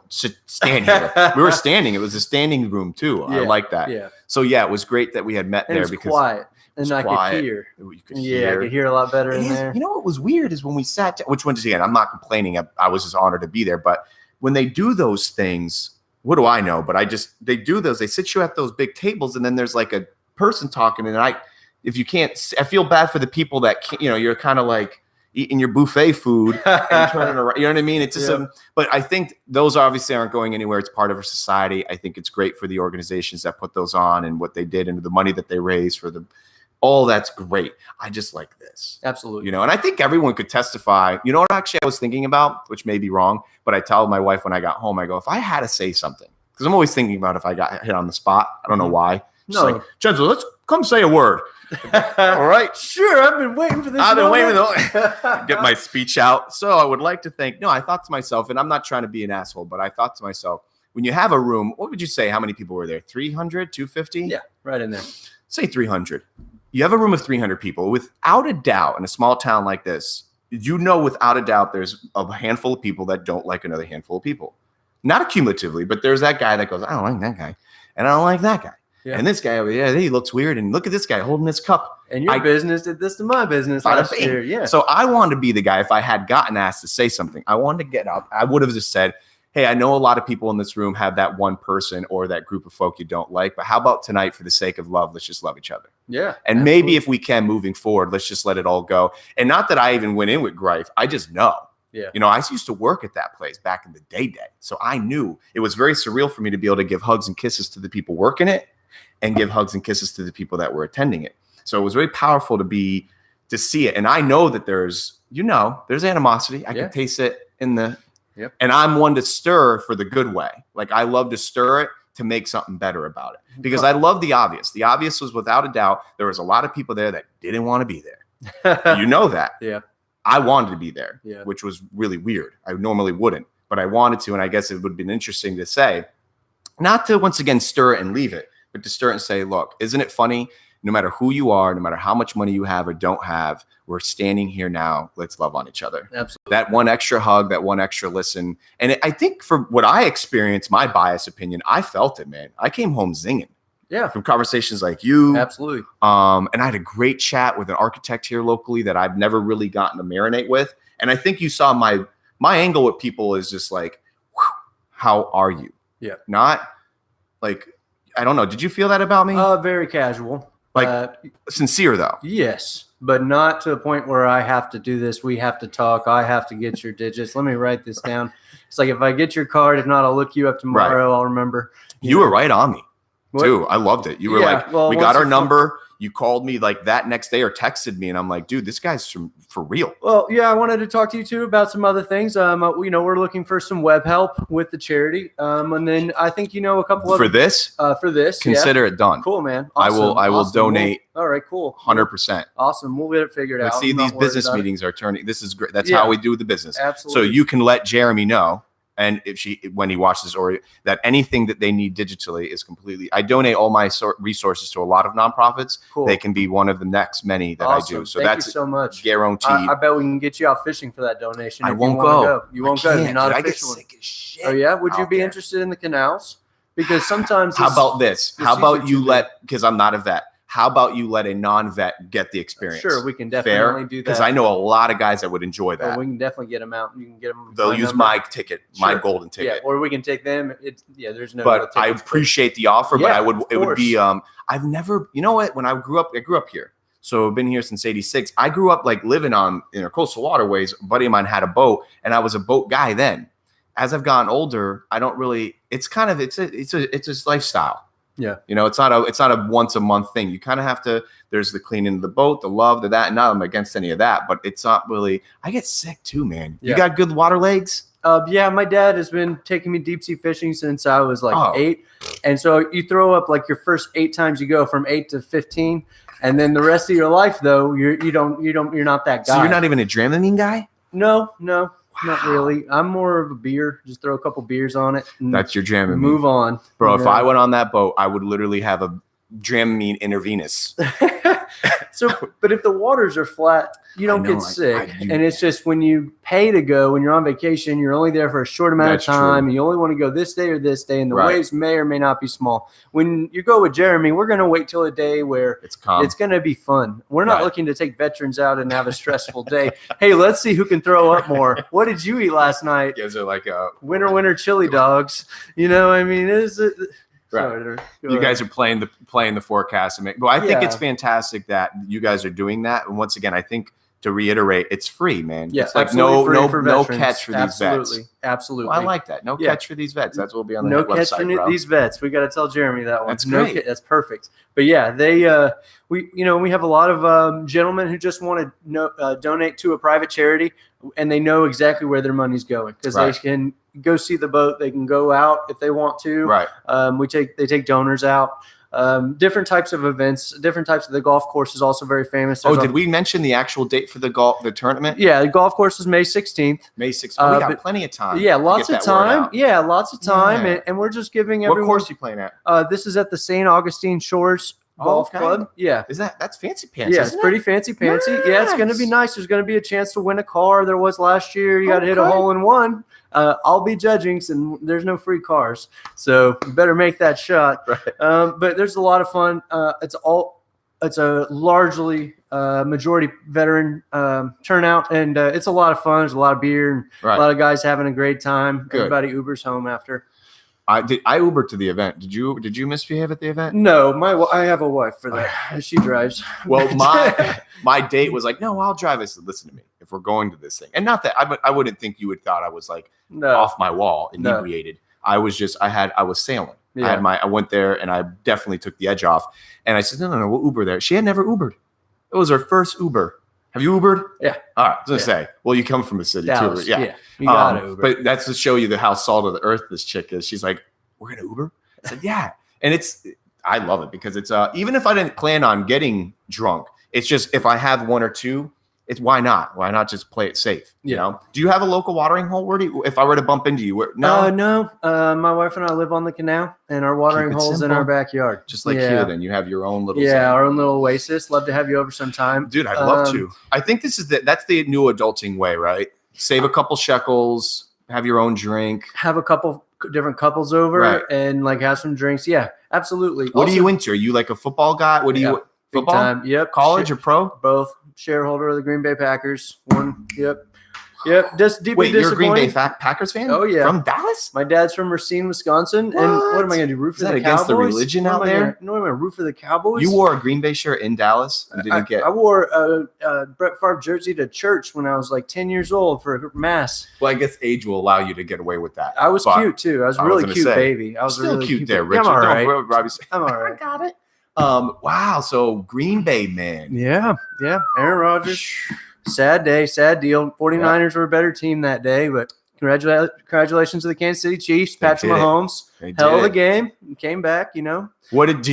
stand here. We were standing. It was a standing room too. Yeah, I like that. Yeah. So yeah, it was great that we had met and there it was because quiet. And I quiet. Could hear. You could hear. I could hear a lot better in there. You know what was weird is when we sat down, which one again, I'm not complaining. I was just honored to be there. But when they do those things, what do I know? But they do those. They sit you at those big tables, and then there's like a person talking, and I feel bad for the people that can't, you're kind of like eating your buffet food and turning around. You know what I mean? It's just but I think those obviously aren't going anywhere. It's part of our society. I think it's great for the organizations that put those on and what they did and the money that they raised for all that's great. I just like this. Absolutely. And I think everyone could testify. You know what actually I was thinking about, which may be wrong, but I tell my wife when I got home, I go, if I had to say something, because I'm always thinking about if I got hit on the spot. I don't know why. Just like, Chenzo, let's come say a word. All right. Sure. I've been waiting for this. I've been waiting to get my speech out. So I would like to think, I thought to myself, and I'm not trying to be an asshole, but I thought to myself, when you have a room, what would you say? How many people were there? 300, 250? Yeah, right in there. Say 300. You have a room of 300 people. Without a doubt, in a small town like this, without a doubt, there's a handful of people that don't like another handful of people. Not cumulatively, but there's that guy that goes, I don't like that guy, and I don't like that guy. Yeah. And this guy over here, he looks weird. And look at this guy holding his cup. And your business did this to my business last year. Yeah. So I wanted to be the guy, if I had gotten asked to say something, I wanted to get up. I would have just said, hey, I know a lot of people in this room have that one person or that group of folk you don't like. But how about tonight, for the sake of love, let's just love each other. Yeah. And maybe if we can, moving forward, let's just let it all go. And not that I even went in with gripe. I just know. Yeah. I used to work at that place back in the day. So I knew it was very surreal for me to be able to give hugs and kisses to the people working it and give hugs and kisses to the people that were attending it. So it was very powerful to see it. And I know that there's animosity. I can taste it in the, and I'm one to stir for the good way. Like I love to stir it to make something better about it because I love the obvious. The obvious was without a doubt, there was a lot of people there that didn't want to be there. You know that. Yeah. I wanted to be there, which was really weird. I normally wouldn't, but I wanted to. And I guess it would have been interesting to say, not to once again stir it and leave it, but to start and say, look, isn't it funny? No matter who you are, no matter how much money you have or don't have, we're standing here now. Let's love on each other. Absolutely. That one extra hug, that one extra listen. And I think for what I experienced, my biased opinion, I felt it, man. I came home zinging. Yeah. From conversations like you. Absolutely. And I had a great chat with an architect here locally that I've never really gotten to marinate with. And I think you saw my angle with people is just like, how are you? Yeah. Not like, I don't know. Did you feel that about me? Very casual. Like sincere though. Yes, but not to a point where I have to do this. We have to talk. I have to get your digits. Let me write this down. It's like if I get your card, if not, I'll look you up tomorrow. Right. I'll remember. You were right on me too. I loved it. You were like, well, we got our number. You called me like that next day or texted me, and I'm like, dude, this guy's for real. Well, yeah, I wanted to talk to you too about some other things. We're looking for some web help with the charity, and then I think a couple of for this. Consider it done. Cool, man. Awesome. I will donate. All right, cool. 100%. Awesome. We'll get it figured out. See, these business meetings are turning. This is great. That's how we do the business. Absolutely. So you can let Jeremy know. And when he watches or that anything that they need digitally is completely, I donate all my resources to a lot of nonprofits. Cool. They can be one of the next many that I do. So Thank you so much. Guaranteed. I bet we can get you out fishing for that donation. I won't go. You won't go. You're not a fisherman. I get sick as shit. Oh yeah. Would you be interested in the canals? Because sometimes. How about this? How about you because I'm not a vet. How about you let a non-vet get the experience? Sure, we can definitely do that. Because I know a lot of guys that would enjoy that. Well, we can definitely get them out. You can get them. They'll use my ticket, my golden ticket. Yeah, or we can take them. There's no. But I appreciate the offer. But it would be. I've never. You know what? When I grew up here. So I've been here since '86. I grew up like living on coastal waterways. A buddy of mine had a boat, and I was a boat guy then. As I've gotten older, I don't really. It's kind of it's a lifestyle. Yeah. It's not a once a month thing. You kind of have to, there's the cleaning of the boat, the love, the that, and not I'm against any of that, but it's not really, I get sick too, man. Yeah. You got good water legs? Yeah, my dad has been taking me deep sea fishing since I was like 8. And so you throw up like your first 8 times you go from 8 to 15. And then the rest of your life though, you're not that guy. So you're not even a Dramamine guy? No. Not really. I'm more of a beer. Just throw a couple beers on it. That's your Dramamine. Move on. Bro, if I went on that boat, I would literally have a Dramamine intravenous. But if the waters are flat, you don't get sick. And it's just when you pay to go, when you're on vacation, you're only there for a short amount of time. And you only want to go this day or this day. And the waves may or may not be small. When you go with Jeremy, we're going to wait till a day where it's calm. It's going to be fun. We're not looking to take veterans out and have a stressful day. Hey, let's see who can throw up more. What did you eat last night? You guys are like winter chili dogs. I mean, right. You guys are playing the forecast. But I think it's fantastic that you guys are doing that. And once again, I think to reiterate, it's free, man. Yeah, it's like no catch for these vets. Absolutely. Well, I like that. No catch for these vets. That's what will be on the website. No catch for these vets. We got to tell Jeremy that one. That's great. That's perfect. But yeah, they we have a lot of gentlemen who just want to donate to a private charity, and they know exactly where their money's going because they can go see the boat. They can go out if they want to. Right. They take donors out. Different types of events, different types of the golf course is also very famous. Did we mention the actual date for the tournament? Yeah, the golf course is May 16th. May 16th. We got plenty of time. Yeah, lots of time. Yeah, lots of time. Yeah. And we're just giving everyone. What course are you playing at? This is at the St. Augustine Shores Golf Club. Yeah. That's fancy pants? Yeah, it's pretty fancy pantsy. Nice. Yeah, it's going to be nice. There's going to be a chance to win a car. There was last year. You got to hit a hole in one. I'll be judging, and there's no free cars, so you better make that shot. Right. But there's a lot of fun. It's a largely majority veteran turnout, and it's a lot of fun. There's a lot of beer and a lot of guys having a great time. Good. Everybody Ubers home after. I Ubered to the event. Did you misbehave at the event? No, I have a wife for that. She drives. Well, my date was like, no, I'll drive. I said, listen to me. If we're going to this thing, and not that I wouldn't think you would thought I was like off my wall, inebriated. No. I was sailing. Yeah. I went there and I definitely took the edge off. And I said, no, we'll Uber there. She had never Ubered. It was her first Uber. Have you Ubered? Yeah. All right. I was going to say, well, you come from a city Dallas, too. Yeah. You got to Uber. But that's to show you how salt of the earth this chick is. She's like, we're going to Uber? I said, yeah. And I love it because it's, even if I didn't plan on getting drunk, it's just if I have one or two, it's why not? Why not just play it safe? You know? Do you have a local watering hole? Where do you, if I were to bump into you? No. My wife and I live on the canal, and our watering hole's in our backyard. Just like here, then you have your own little our own little oasis. Love to have you over sometime, dude. I'd love to. I think that's the new adulting way, right? Save a couple shekels, have your own drink, have a couple different couples over, and like have some drinks. Yeah, absolutely. What are you into? Are you like a football guy? What do you? Big time. Yep. College or pro? Both. Shareholder of the Green Bay Packers. One. Yep. Just deeply Wait, you're a Green Bay Packers fan? Oh yeah. From Dallas? My dad's from Racine, Wisconsin. What? And what am I going to do? Root for the Cowboys? Against the religion out there? No, I'm going to root for the Cowboys. You wore a Green Bay shirt in Dallas? I wore a Brett Favre jersey to church when I was like 10 years old for mass. Well, I guess age will allow you to get away with that. I was cute too. I was really cute baby. I was still really cute there, Richard. I'm all right. I'm all right. I got it. Wow. So Green Bay, man. Yeah. Aaron Rodgers. Sad day, sad deal. 49ers were a better team that day, but congratulations to the Kansas City Chiefs. Patrick Mahomes, hell of a game. Came back, you know. Do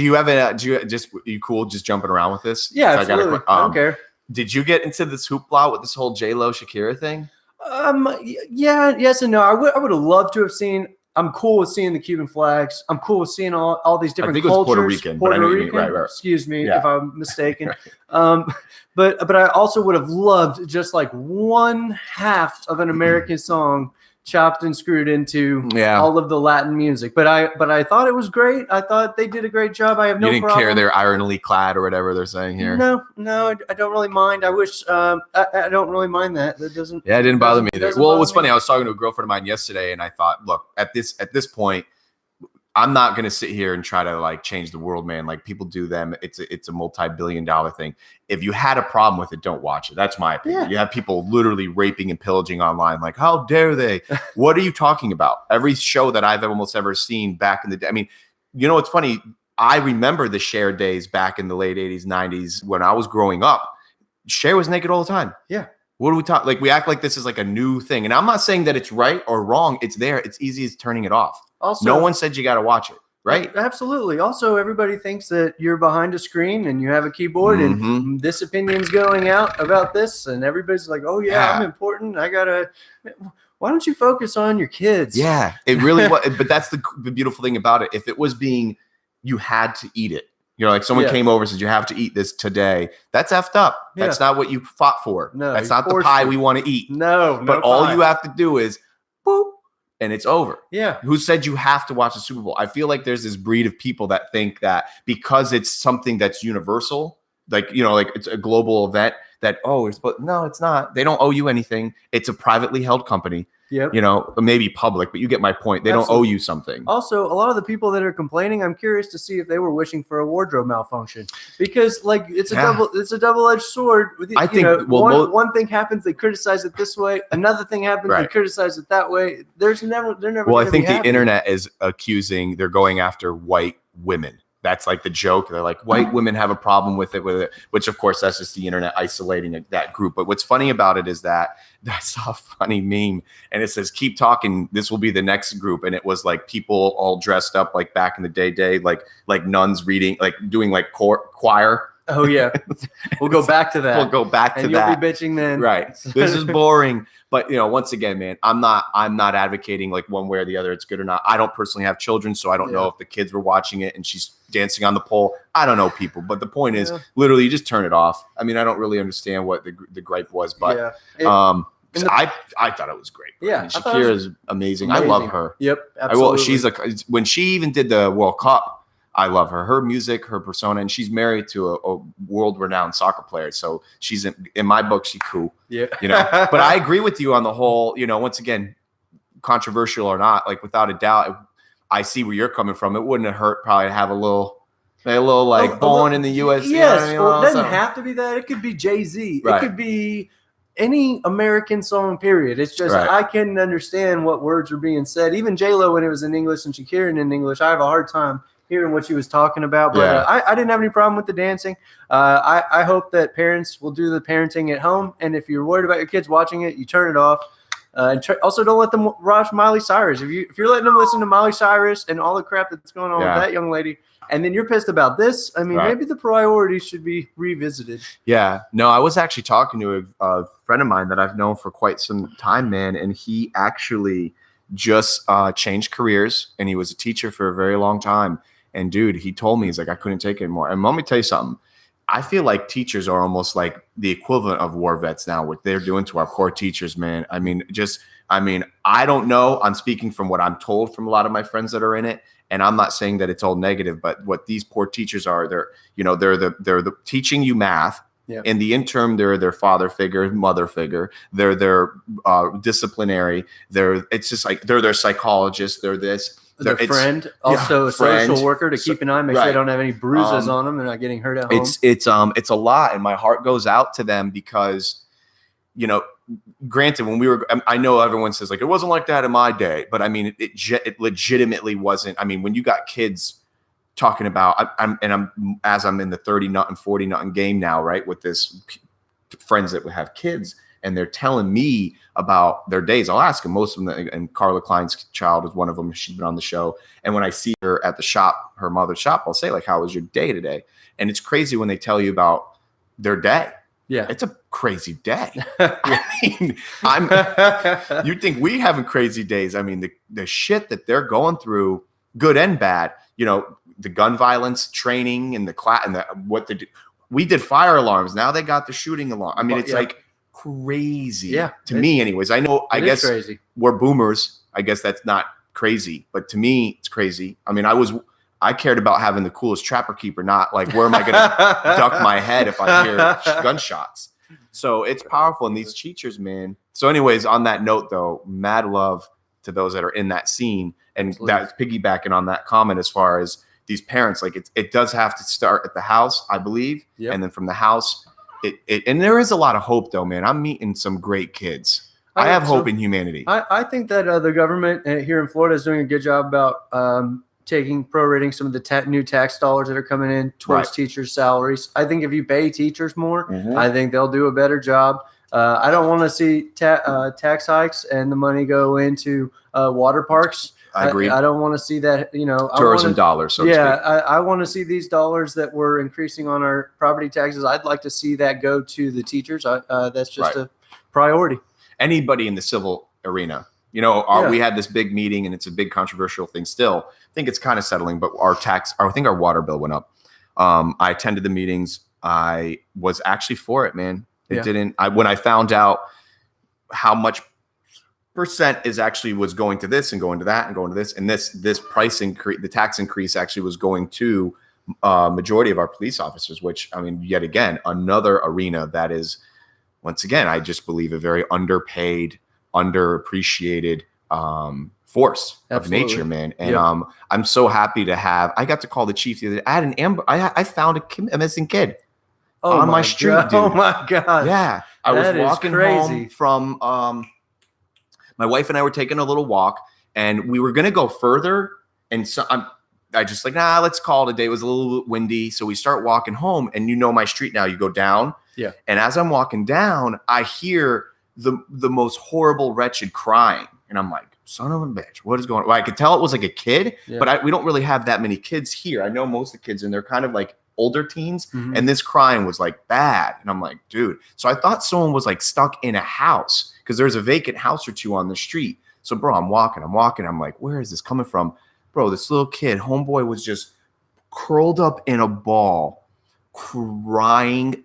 you cool just jumping around with this? Yeah, absolutely. I don't care. Did you get into this hoopla with this whole J-Lo Shakira thing? Yeah, yes and no. I would have loved to have seen. I'm cool with seeing the Cuban flags. I'm cool with seeing all these different cultures. I think it was Puerto Rican. Right. Excuse me if I'm mistaken. But I also would have loved just like one half of an American song chopped and screwed into all of the Latin music. But I thought it was great. I thought they did a great job. I have no problem. You didn't care they're ironily clad or whatever they're saying here? No, I don't really mind. I wish I don't really mind that. That doesn't. Yeah, it didn't bother me either. Well, it was funny. I was talking to a girlfriend of mine yesterday, and I thought, look, at this point, I'm not going to sit here and try to like change the world, man. Like people do them. It's a multi-billion-dollar thing. If you had a problem with it, don't watch it. That's my opinion. Yeah. You have people literally raping and pillaging online. Like, how dare they? What are you talking about? Every show that I've almost ever seen back in the day. I mean, you know, what's funny. I remember the Cher days back in the late 80s, 90s when I was growing up. Cher was naked all the time. Yeah. What do we talk? Like we act like this is like a new thing. And I'm not saying that it's right or wrong. It's there. It's easy as turning it off. Also, no one said you got to watch it, right? Absolutely. Also, everybody thinks that you're behind a screen and you have a keyboard and this opinion's going out about this. And everybody's like, oh, yeah, I'm important. Why don't you focus on your kids? Yeah, it really was. But that's the beautiful thing about it. If it was you had to eat it. You know, like someone came over and said, you have to eat this today. That's effed up. Yeah. That's not what you fought for. No, that's not the pie we want to eat. No, but all you have to do is boop, and it's over. Yeah. Who said you have to watch the Super Bowl? I feel like there's this breed of people that think that because it's something that's universal, like, you know, like it's a global event that, no, it's not. They don't owe you anything. It's a privately held company. Yep. You know, maybe public, but you get my point. They don't owe you something. Also, a lot of the people that are complaining, I'm curious to see if they were wishing for a wardrobe malfunction because, like, it's a double-edged sword. I think one thing happens, they criticize it this way. Another thing happens, they criticize it that way. They're never. Well, I think the internet is they're going after white women. That's like the joke. They're like, white women have a problem with it, which of course that's just the internet isolating that group. But what's funny about it is that I saw a funny meme and it says, keep talking. This will be the next group. And it was like people all dressed up like back in the day, like nuns reading, like doing like choir. Oh yeah. We'll go back to that. You'll be bitching then. Right. This is boring. But, you know, once again, man, I'm not advocating like one way or the other. It's good or not. I don't personally have children, so I don't know if the kids were watching it and she's dancing on the pole. I don't know people, but the point is literally you just turn it off. I mean, I don't really understand what the gripe was, but I thought it was great. Yeah. I mean, Shakira is amazing. I love her. Yep. Absolutely. When she even did the World Cup, I love her. Her music, her persona, and she's married to a world-renowned soccer player. So she's in my book, she's cool. Yeah. You know, but I agree with you on the whole, you know, once again, controversial or not, like without a doubt, I see where you're coming from. It wouldn't have hurt probably to have a little like born in the U.S. Yes. You know what I mean? It doesn't have to be that. It could be Jay-Z. Right. It could be any American song, period. It's just I can understand what words are being said. Even J-Lo when it was in English and Shakira in English, I have a hard time hearing what she was talking about, but I didn't have any problem with the dancing. I hope that parents will do the parenting at home, and if you're worried about your kids watching it, you turn it off. Also, don't let them watch Miley Cyrus. If you're letting them listen to Miley Cyrus and all the crap that's going on with that young lady, and then you're pissed about this, I mean, maybe the priorities should be revisited. Yeah. No, I was actually talking to a friend of mine that I've known for quite some time, man, and he actually just changed careers, and he was a teacher for a very long time. And dude, he told me, he's like, I couldn't take it anymore. And let me tell you something. I feel like teachers are almost like the equivalent of war vets now, what they're doing to our poor teachers, man. I mean, I don't know. I'm speaking from what I'm told from a lot of my friends that are in it. And I'm not saying that it's all negative, but what these poor teachers are, they're the teaching you math. Yeah. In the interim, they're their father figure, mother figure. They're their disciplinary. It's just like they're their psychologist. They're this. Their friend, also a social worker to keep an eye, make sure they don't have any bruises on them. They're not getting hurt at home. It's a lot, and my heart goes out to them because, granted, when we were, I know everyone says like it wasn't like that in my day, but I mean it legitimately wasn't. I mean, when you got kids talking about, I'm in the 30 nothing 40 nothing game now, right? With this friends that would have kids. And they're telling me about their days. I'll ask them, most of them, and Carla Klein's child is one of them. She's been on the show. And when I see her at the shop, her mother's shop, I'll say, like, how was your day today? And it's crazy when they tell you about their day. Yeah. It's a crazy day. I mean, you'd think we having crazy days. I mean, the shit that they're going through, good and bad, the gun violence training and the class and what they do. We did fire alarms. Now they got the shooting alarm. I mean, it's like crazy to me anyways. I know, I guess crazy. We're boomers. I guess that's not crazy, but to me it's crazy. I mean, I cared about having the coolest trapper keeper, not like where am I going to duck my head if I hear gunshots. So it's powerful in these teachers, man. So anyways, on that note though, mad love to those that are in that scene. And Absolutely. That's piggybacking on that comment as far as these parents, like it does have to start at the house, I believe. Yep. And then from the house, and there is a lot of hope though, man. I'm meeting some great kids. I have hope in humanity. I think that the government here in Florida is doing a good job about prorating some of the new tax dollars that are coming in towards teachers' salaries. I think if you pay teachers more, I think they'll do a better job. I don't want to see tax hikes and the money go into water parks. I agree. I don't want to see that, tourism dollars. So I want to see these dollars that we're increasing on our property taxes. I'd like to see that go to the teachers. That's just a priority. Anybody in the civil arena, we had this big meeting and it's a big controversial thing still. I think it's kind of settling, but I think our water bill went up. I attended the meetings. I was actually for it, man. When I found out how much percent was going to this and going to that and going to this, and this price increase, the tax increase actually was going to majority of our police officers, which, I mean, yet again, another arena that is, once again, I just believe a very underpaid, underappreciated force of nature, man. And I'm so happy to I got to call the chief the other day. I had I found a missing kid on my street, dude. Oh my God. Yeah. I was walking home from my wife and I were taking a little walk, and we were going to go further. And so I just like, let's call it a day. It was a little windy. So we start walking home, and my street now, you go down. Yeah. And as I'm walking down, I hear the most horrible, wretched crying. And I'm like, son of a bitch, what is going on? Well, I could tell it was like a kid, but we don't really have that many kids here. I know most of the kids, and they're kind of like older teens. Mm-hmm. And this crying was like bad. And I'm like, dude. So I thought someone was like stuck in a house, because there's a vacant house or two on the street. So, bro, I'm walking. I'm like, where is this coming from? Bro, this little kid, homeboy, was just curled up in a ball, crying.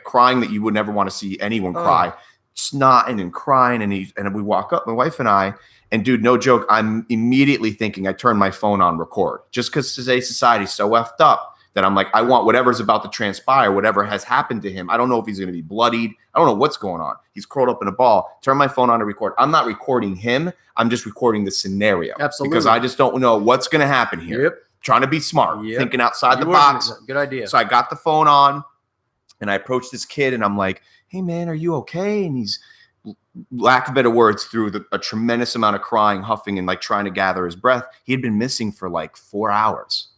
Crying that you would never want to see anyone cry, snotting and crying. And we walk up, my wife and I, and dude, no joke, I'm immediately thinking, I turn my phone on record, just because today's society's so effed up that I'm like, I want whatever's about to transpire, whatever has happened to him. I don't know if he's going to be bloodied. I don't know what's going on. He's curled up in a ball. Turn my phone on to record. I'm not recording him. I'm just recording the scenario. Absolutely. Because I just don't know what's going to happen here. Yep. Trying to be smart, thinking outside the box. Good idea. So I got the phone on, and I approached this kid, and I'm like, hey, man, are you okay? And he's, lack of better words, through a tremendous amount of crying, huffing, and like trying to gather his breath. He had been missing for like 4 hours.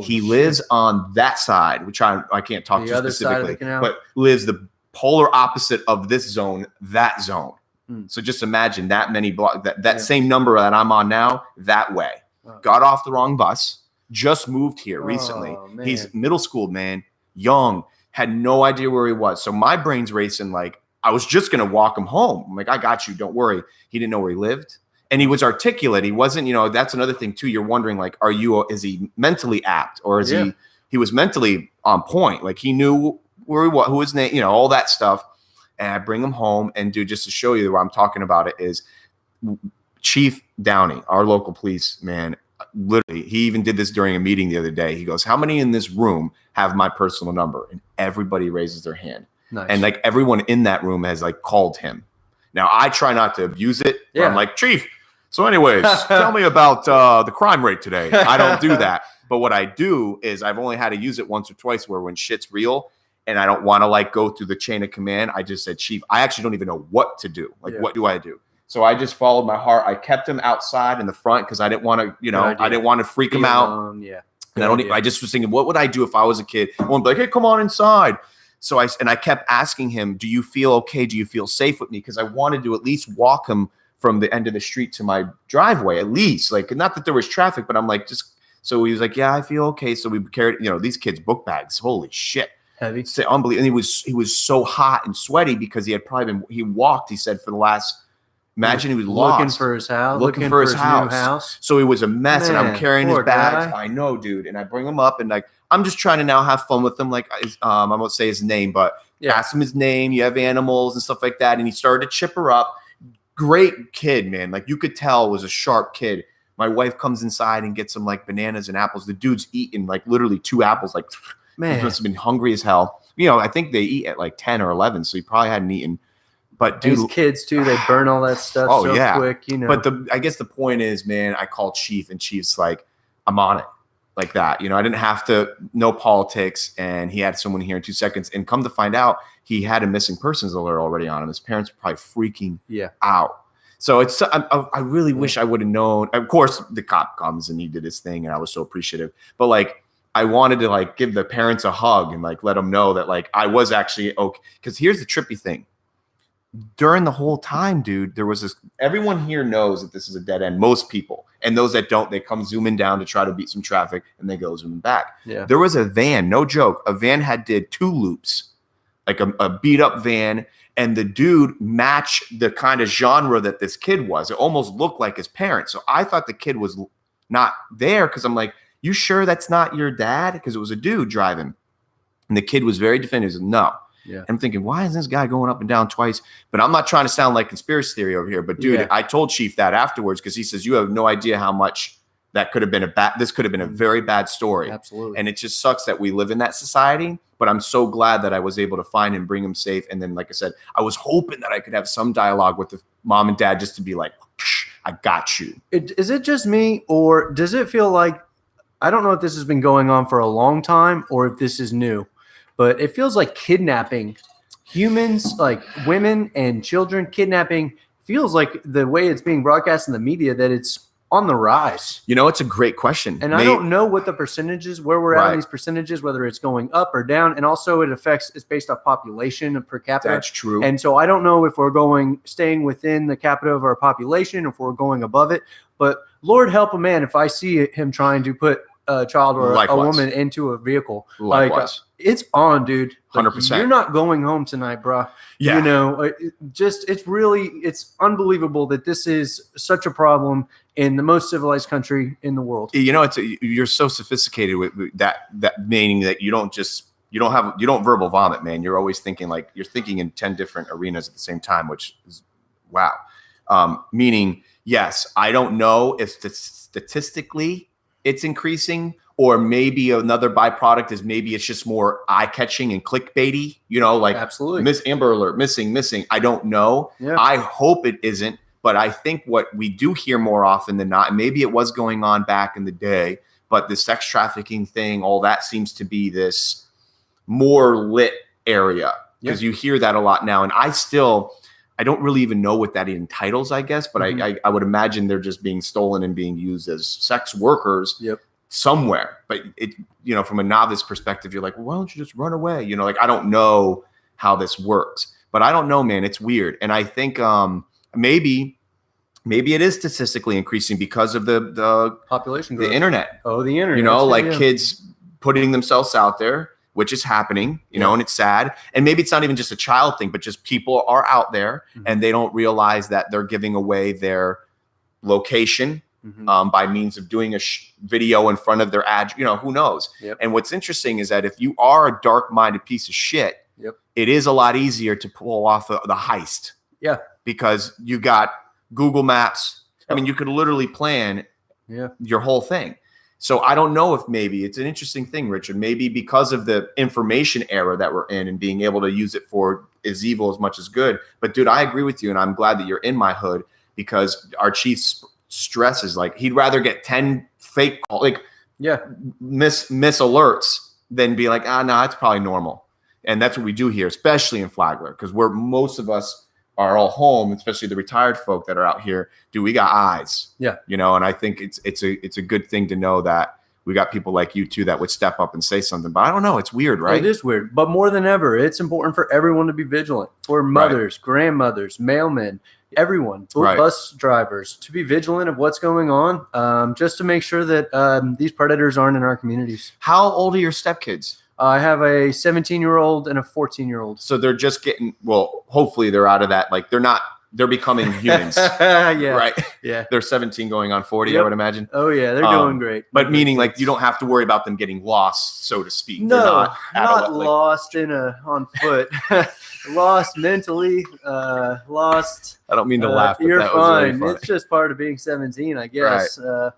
He lives on that side, which I can't talk to specifically, but lives the polar opposite of this zone, that zone. So just imagine that many blocks, that same number that I'm on now, that way. Got off the wrong bus, just moved here recently. He's middle school, man, young, had no idea where he was. So my brain's racing like, I was just going to walk him home. I'm like, I got you. Don't worry. He didn't know where he lived. And he was articulate. He wasn't, that's another thing too. You're wondering like, is he mentally apt or is he was mentally on point? Like he knew where he was, who his name, all that stuff. And I bring him home and dude, just to show you what I'm talking about it is Chief Downey, our local police man. Literally, he even did this during a meeting the other day. He goes, how many in this room have my personal number? And everybody raises their hand. Nice. And like everyone in that room has like called him. Now I try not to abuse it. Yeah. I'm like, Chief. So anyways, tell me about the crime rate today. I don't do that. But what I do is I've only had to use it once or twice where when shit's real and I don't want to like go through the chain of command, I just said, Chief, I actually don't even know what to do. Like, what do I do? So I just followed my heart. I kept him outside in the front because I didn't want to, I didn't want to freak him out. And I just was thinking, what would I do if I was a kid? I would be like, hey, come on inside. So I kept asking him, do you feel okay? Do you feel safe with me? Because I wanted to at least walk him from the end of the street to my driveway, at least. Like, not that there was traffic, but I'm like, so he was like, yeah, I feel okay. So we carried, these kids' book bags. Holy shit. Heavy. It's unbelievable. And he was so hot and sweaty because he walked, he said, for the last, imagine he was looking for his house, looking for his new house. So he was a mess, and I'm carrying his bags. I know, dude. And I bring him up, and like I'm just trying to now have fun with him. Like I won't say his name, but ask him his name. You have animals and stuff like that. And he started to chipper up. Great kid, man. Like you could tell was a sharp kid. My wife comes inside and gets him like bananas and apples. The dude's eating like literally 2 apples. Like man, he must have been hungry as hell. I think they eat at like 10 or 11, so he probably hadn't eaten. But dude, these kids too, they burn all that stuff quick, But I guess the point is, man, I called Chief and Chief's like, I'm on it like that. I didn't have to know politics, and he had someone here in 2 seconds. And come to find out, he had a missing persons alert already on him. His parents were probably freaking out. So I really wish I would have known. Of course, the cop comes and he did his thing, and I was so appreciative. But like, I wanted to like give the parents a hug and like let them know that like I was actually okay. Because here's the trippy thing. During the whole time, dude, there was this, everyone here knows that this is a dead end, most people. And those that don't, they come zooming down to try to beat some traffic and they go zooming back. Yeah. There was a van, no joke. A van did 2 loops, like a beat up van. And the dude matched the kind of genre that this kid was. It almost looked like his parents. So I thought the kid was not there because I'm like, you sure that's not your dad? Because it was a dude driving. And the kid was very definitive. He said, no. Yeah. I'm thinking, why is this guy going up and down twice? But I'm not trying to sound like conspiracy theory over here. But dude, I told Chief that afterwards because he says, you have no idea how much that could have been this could have been a very bad story. Absolutely. And it just sucks that we live in that society. But I'm so glad that I was able to find him, bring him safe. And then, like I said, I was hoping that I could have some dialogue with the mom and dad just to be like, I got you. Is it just me, or does it feel like, I don't know if this has been going on for a long time or if this is new, but it feels like kidnapping humans, like women and children, kidnapping feels like the way it's being broadcast in the media that it's on the rise. It's a great question. And I don't know what the percentages, where we're at in these percentages, whether it's going up or down. And also it's based off population per capita. That's true. And so I don't know if we're staying within the capita of our population, if we're going above it. But Lord help a man if I see him trying to put a child or a woman into a vehicle. Like it's on, dude. Like, 100%. You're not going home tonight, bro. Yeah. It's unbelievable that this is such a problem in the most civilized country in the world. You're so sophisticated with that meaning that you don't verbal vomit, man. You're always thinking like you're thinking in 10 different arenas at the same time, which is wow. Meaning, yes, I don't know if statistically it's increasing, or maybe another byproduct is maybe it's just more eye-catching and clickbaity, like absolutely Miss Amber Alert, missing. I don't know. Yeah. I hope it isn't, but I think what we do hear more often than not, and maybe it was going on back in the day, but the sex trafficking thing, all that seems to be this more lit area because you hear that a lot now. And I don't really even know what that entitles, I guess, but I would imagine they're just being stolen and being used as sex workers somewhere. But from a novice perspective, you're like, well, why don't you just run away? I don't know how this works, but I don't know, man. It's weird. And I think maybe it is statistically increasing because of the population growth. The internet. Oh, the internet. You know, like kids putting themselves out there, which is happening, you know, and it's sad. And maybe it's not even just a child thing, but just people are out there and they don't realize that they're giving away their location by means of doing a video in front of their ad, you know, who knows? And what's interesting is that if you are a dark-minded piece of shit, it is a lot easier to pull off the heist. Yeah. Because you got Google Maps. I mean, you could literally plan your whole thing. So I don't know if maybe it's an interesting thing, Richard, maybe because of the information era that we're in and being able to use it for as evil as much as good. But dude, I agree with you. And I'm glad that you're in my hood because our chief's stress is like, he'd rather get 10 fake, miss alerts than be like, no, it's probably normal. And that's what we do here, especially in Flagler, because most of us are all home, especially the retired folk that are out here. Dude, we got eyes. Yeah. You know, and I think it's a good thing to know that we got people like you too that would step up and say something. But I don't know. It's weird, right? It is weird. But more than ever, it's important for everyone to be vigilant. For mothers, grandmothers, mailmen, everyone, bus drivers, to be vigilant of what's going on, just to make sure that these predators aren't in our communities. How old are your stepkids? I have a 17-year-old and a 14-year-old. So they're just getting, well, hopefully they're out of that. Like they're becoming humans. Right. Yeah. They're 17 going on 40, I would imagine. Oh yeah. They're doing great. But meaning like you don't have to worry about them getting lost, so to speak. No, not lost on foot, lost mentally, lost. I don't mean to laugh, but you're that fine. Was really funny. It's just part of being 17, I guess. Right.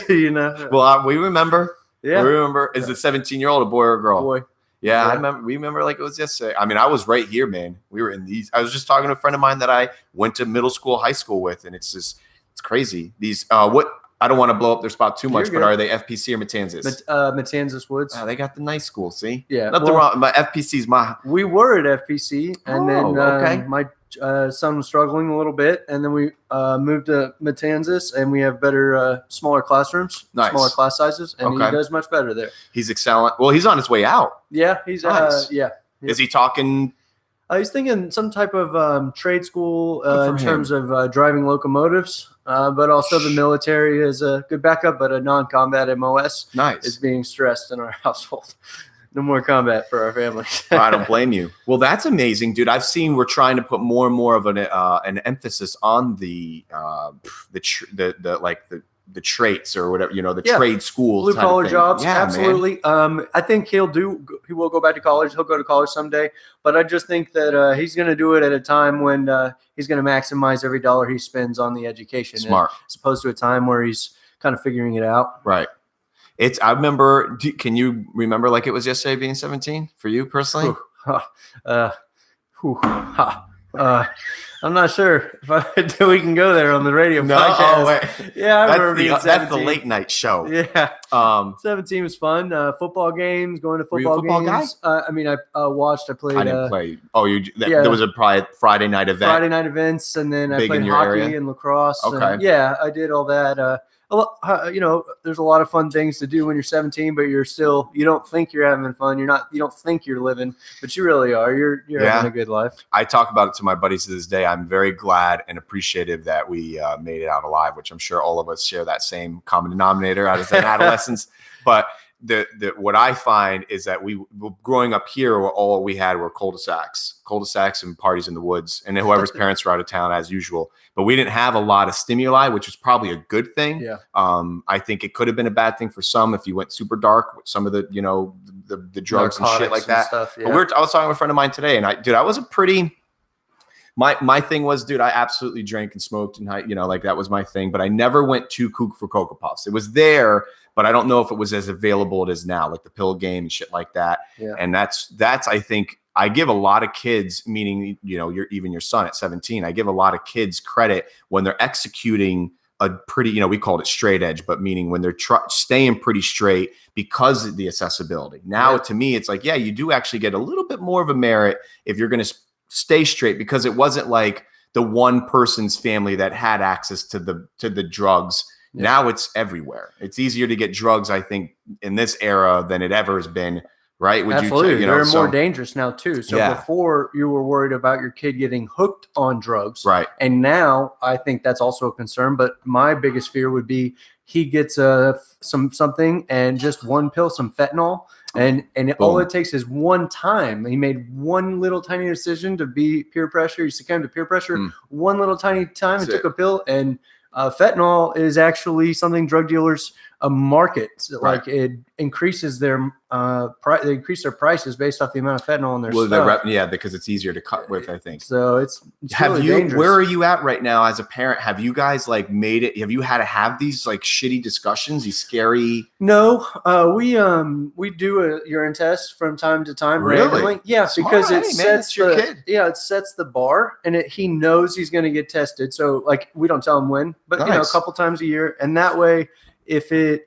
You know. Well, we remember. Yeah. We remember, is it 17-year-old a boy or a girl? Boy. Yeah, we remember like it was yesterday. I mean, I was right here, man. We were in these. I was just talking to a friend of mine that I went to middle school, high school with, and it's crazy. These I don't want to blow up their spot too much, but are they FPC or Matanzas? Matanzas Woods. They got the nice school. See, nothing wrong. My FPC's We were at FPC, and then my son was struggling a little bit, and then we moved to Matanzas, and we have better, smaller classrooms, smaller class sizes, and he does much better there. He's excellent. Well, he's on his way out. Yeah, he's nice. Is he talking? He's thinking some type of trade school in terms of driving locomotives, but also the military is a good backup, but a non-combat MOS is being stressed in our household. No more combat for our family. I don't blame you. Well, that's amazing, dude. I've seen we're trying to put more and more of an emphasis on the traits or whatever, you know, the trade schools, blue collar jobs. Yeah, absolutely. I think he will go back to college. He'll go to college someday, but I just think that he's going to do it at a time when he's going to maximize every dollar he spends on the education. Smart. As opposed to a time where he's kind of figuring it out. Right. I remember, can you remember like it was yesterday being 17 for you personally? I'm not sure if we can go there on the radio podcast. Oh, wait. Yeah, I remember being 17. That's the late night show. Yeah. 17 was fun. Football games, going to football games. Guy? I mean, I watched. I played. I didn't play. Oh, there was a Friday night event. Friday night events, and then I played hockey and lacrosse. Okay. And, I did all that. You know, there's a lot of fun things to do when you're 17, but you don't think you're having fun. You don't think you're living, but you really are. You're having a good life. I talk about it to my buddies to this day. I'm very glad and appreciative that we made it out alive, which I'm sure all of us share that same common denominator out of adolescence. But what I find is that we growing up here, all we had were cul-de-sacs and parties in the woods, and whoever's parents were out of town as usual. But we didn't have a lot of stimuli, which was probably a good thing. Yeah. I think it could have been a bad thing for some if you went super dark with some of the, you know, the drugs and shit like that. Stuff, yeah. But I was talking with a friend of mine today, and I was a pretty. My thing was, dude, I absolutely drank and smoked and like that was my thing. But I never went too kook for Cocoa Puffs. It was there, but I don't know if it was as available as now, like the pill game and shit like that. Yeah. And that's I think I give a lot of kids, meaning, you know, even your son at 17, I give a lot of kids credit when they're executing a pretty, you know, we called it straight edge, but meaning when they're staying pretty straight because of the accessibility. Now, to me, it's like, you do actually get a little bit more of a merit if you're going to stay straight, because it wasn't like the one person's family that had access to the drugs. Now it's everywhere. It's easier to get drugs, I think, in this era than it ever has been right? Would Absolutely. you know, They're more dangerous now too. So Yeah. before you were worried about your kid getting hooked on drugs. Right. And now I think that's also a concern. But my biggest fear would be he gets something and just one pill, some fentanyl. And all it takes is one time. He made one little tiny decision to be peer pressure. He succumbed to peer pressure. One little tiny time and took a pill. And fentanyl is actually something drug dealers market. Like it increases their they increase their prices based off the amount of fentanyl in their stuff. Because it's easier to cut with, I think. So it's really dangerous. Where are you at right now as a parent? Have you guys like made it? Have you had to have these like shitty discussions? These scary? No, we do a urine test from time to time. Really? Randomly. Yeah, Smart. because it sets your kid. Yeah, it sets the bar, and he knows he's going to get tested. So like we don't tell him when, but a couple times a year, and that way, if it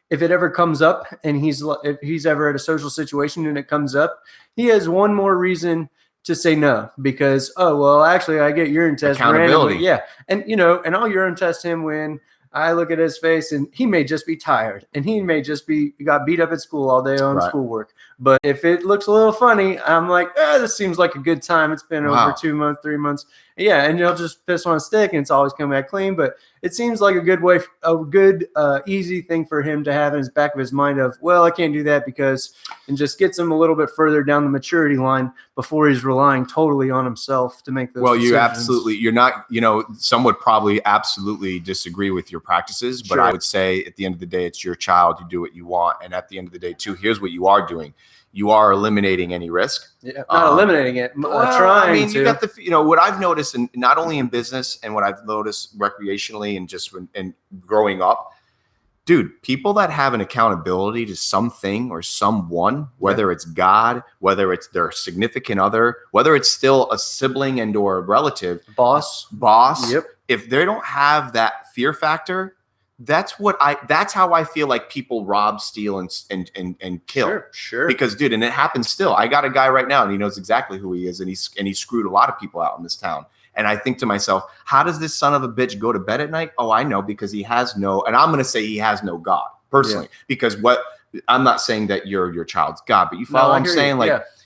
ever comes up and if he's ever at a social situation and it comes up, he has one more reason to say no, because actually I get urine test accountability. Randomly. Yeah, and I'll urine test him when I look at his face and he may just be tired and he may just got beat up at school all day on schoolwork. But if it looks a little funny, I'm like, this seems like a good time. It's been over 2 months, 3 months. Yeah. And you'll just piss on a stick and it's always come back clean. But it seems like a good, easy thing for him to have in his back of his mind of, I can't do that and just gets him a little bit further down the maturity line before he's relying totally on himself to make those decisions. You're not, some would probably absolutely disagree with your practices, but I would say at the end of the day, it's your child. You do what you want. And at the end of the day too, here's what you are doing. You are eliminating any risk. Yeah, not eliminating it, trying to. You got what I've noticed, and not only in business and what I've noticed recreationally and just and growing up, dude, people that have an accountability to something or someone, whether it's God, whether it's their significant other, whether it's still a sibling and or a relative, boss. Yep. If they don't have that fear factor, that's how I feel like people rob, steal, and kill. Sure. Because, dude, and it happens still. I got a guy right now, and he knows exactly who he is, and he screwed a lot of people out in this town. And I think to myself, how does this son of a bitch go to bed at night? Oh, I know, because he has no, and I'm going to say he has no God personally, because I'm not saying that you're your child's God, but you follow what I'm saying?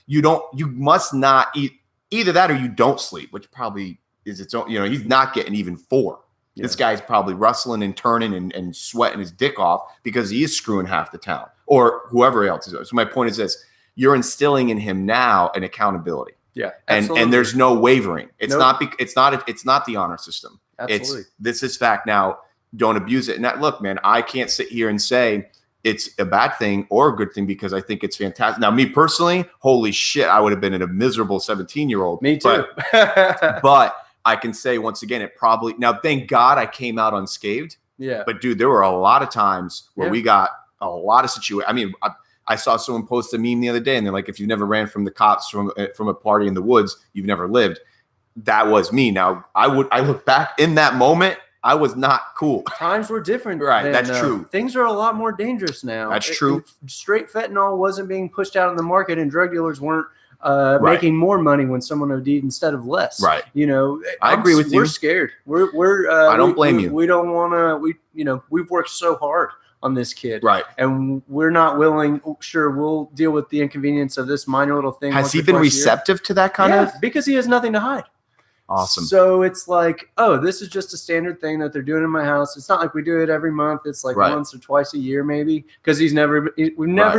You must not eat either that or you don't sleep, which probably is its own, he's not getting even 4. Yeah. This guy's probably rustling and turning and sweating his dick off because he is screwing half the town or whoever else is. So my point is this: you're instilling in him now an accountability. Yeah, and there's no wavering. It's not the honor system. Absolutely. This is fact. Now, don't abuse it. And look, man, I can't sit here and say it's a bad thing or a good thing because I think it's fantastic. Now, me personally, holy shit, I would have been a miserable 17-year-old. Me too. But I can say once again, thank God I came out unscathed. Yeah. But dude, there were a lot of times where we got a lot of situations. I mean, I saw someone post a meme the other day and they're like, if you've never ran from the cops from a party in the woods, you've never lived. That was me. Now I look back in that moment, I was not cool. Times were different. Right. That's true. Things are a lot more dangerous now. That's true. Straight fentanyl wasn't being pushed out in the market and drug dealers weren't making more money when someone OD'd instead of less. Right. I agree with you. We're scared. We're I don't blame you. We don't want to, we've worked so hard on this kid. Right. And we're not willing. Sure. We'll deal with the inconvenience of this minor little thing. Has he been receptive to that kind of? Because he has nothing to hide. Awesome. So it's like, this is just a standard thing that they're doing in my house. It's not like we do it every month. It's like once or twice a year, maybe, because we've never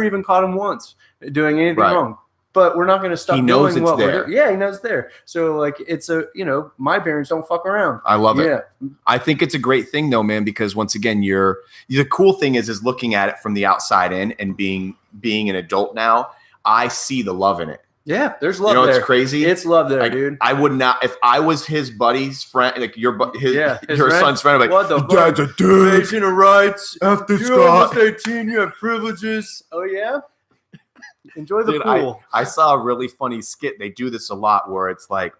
even caught him once doing anything wrong. But we're not going to stop doing what we're doing. Yeah, he knows it's there. So like, it's my parents don't fuck around. I love it. I think it's a great thing though, man, because once again, the cool thing is looking at it from the outside in and being an adult now, I see the love in it. Yeah, there's love there. It's crazy. It's love there, dude. I would not, if I was his buddy's friend, like your friend? son's friend, I'm like, what the dad's a dude. Patient of rights. After You're almost 18, you have privileges. Oh, yeah? Enjoy the pool. I saw a really funny skit. They do this a lot where it's like,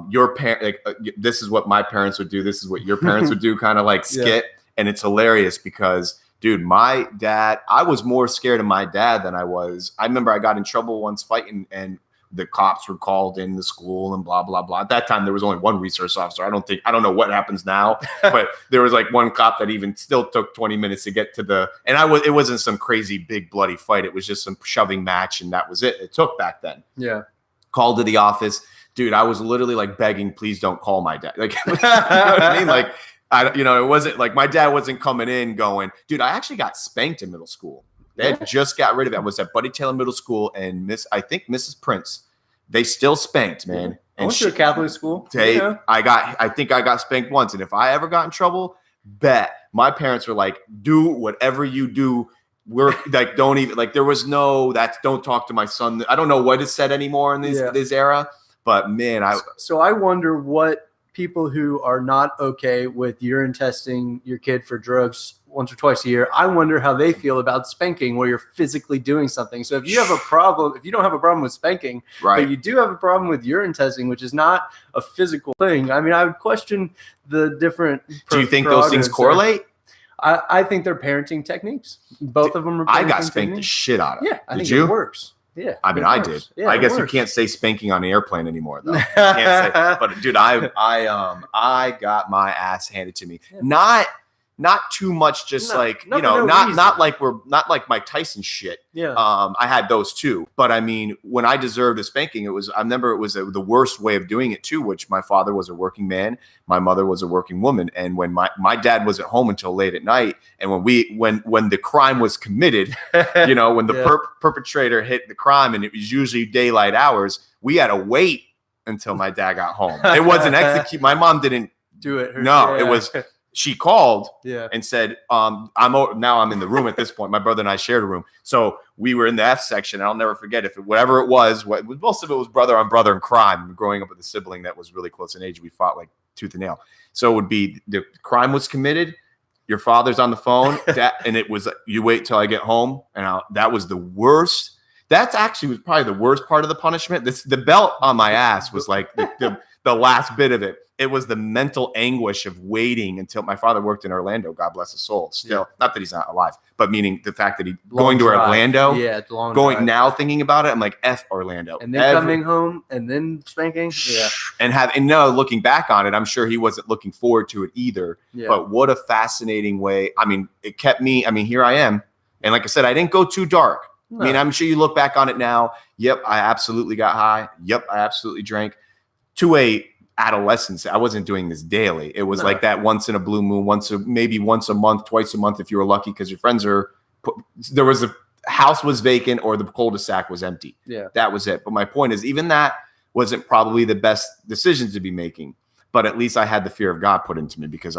your parent, this is what my parents would do. This is what your parents would do, kind of like skit. And it's hilarious because, dude, my dad, I was more scared of my dad than I was. I remember I got in trouble once fighting and the cops were called in the school and blah, blah, blah. At that time, there was only one resource officer. I don't know what happens now, but there was like one cop that even still took 20 minutes to get to it wasn't some crazy big bloody fight. It was just some shoving match, and that was it. It took back then. Yeah. Called to the office. Dude, I was literally like begging, please don't call my dad. Like, you know what I mean? Like, it wasn't like my dad wasn't coming in going, dude, I actually got spanked in middle school. They had just got rid of it. I was at Buddy Taylor Middle School, and I think Mrs. Prince, they still spanked, man. I went to a Catholic school. I think I got spanked once. And if I ever got in trouble, bet my parents were like, do whatever you do. We're like, don't even like, there was no, don't talk to my son. I don't know what is said anymore in this era, but man, so I wonder what people who are not okay with urine testing your kid for drugs once or twice a year, I wonder how they feel about spanking where you're physically doing something. So if you have a problem, if you don't have a problem with spanking, but you do have a problem with urine testing, which is not a physical thing, I mean, I would question the different. Do you think those things correlate? I think they're parenting techniques. Both of them are parenting I got spanked the shit out of. Yeah, I think it works. Yeah, I mean, I did. Yeah, I guess you can't say spanking on an airplane anymore, though. You can't say, but dude, I got my ass handed to me. Yeah. Not too much, just not like Mike Tyson shit. Yeah. I had those too, but I mean, when I deserved a spanking, I remember it was the worst way of doing it too, which my father was a working man, my mother was a working woman, and when my dad wasn't home until late at night, and when the crime was committed, when the perpetrator hit the crime, and it was usually daylight hours, we had to wait until my dad got home. It wasn't execute. My mom didn't do it. It was. She called and said, I'm in the room at this point. My brother and I shared a room. So we were in the F section. I'll never forget whatever it was. Most of it was brother on brother in crime. Growing up with a sibling that was really close in age, we fought like tooth and nail. So it would be the crime was committed. Your father's on the phone. And it was, you wait till I get home. And that was the worst. That actually was probably the worst part of the punishment. The belt on my ass was like the last bit of it. It was the mental anguish of waiting until my father worked in Orlando. God bless his soul. Still, not that he's not alive, but meaning the fact that going to Orlando, now thinking about it, I'm like, F Orlando. And then coming home and then spanking. Yeah. And looking back on it, I'm sure he wasn't looking forward to it either. Yeah. But what a fascinating way. I mean, it kept me, here I am. And like I said, I didn't go too dark. No. I mean, I'm sure you look back on it now. Yep, I absolutely got high. Yep, I absolutely drank. To a adolescence, I wasn't doing this daily. It was like that once in a blue moon, maybe once a month, twice a month if you were lucky, because your friends there was a house was vacant or the cul-de-sac was empty. Yeah, that was it. But my point is, even that wasn't probably the best decisions to be making. But at least I had the fear of God put into me because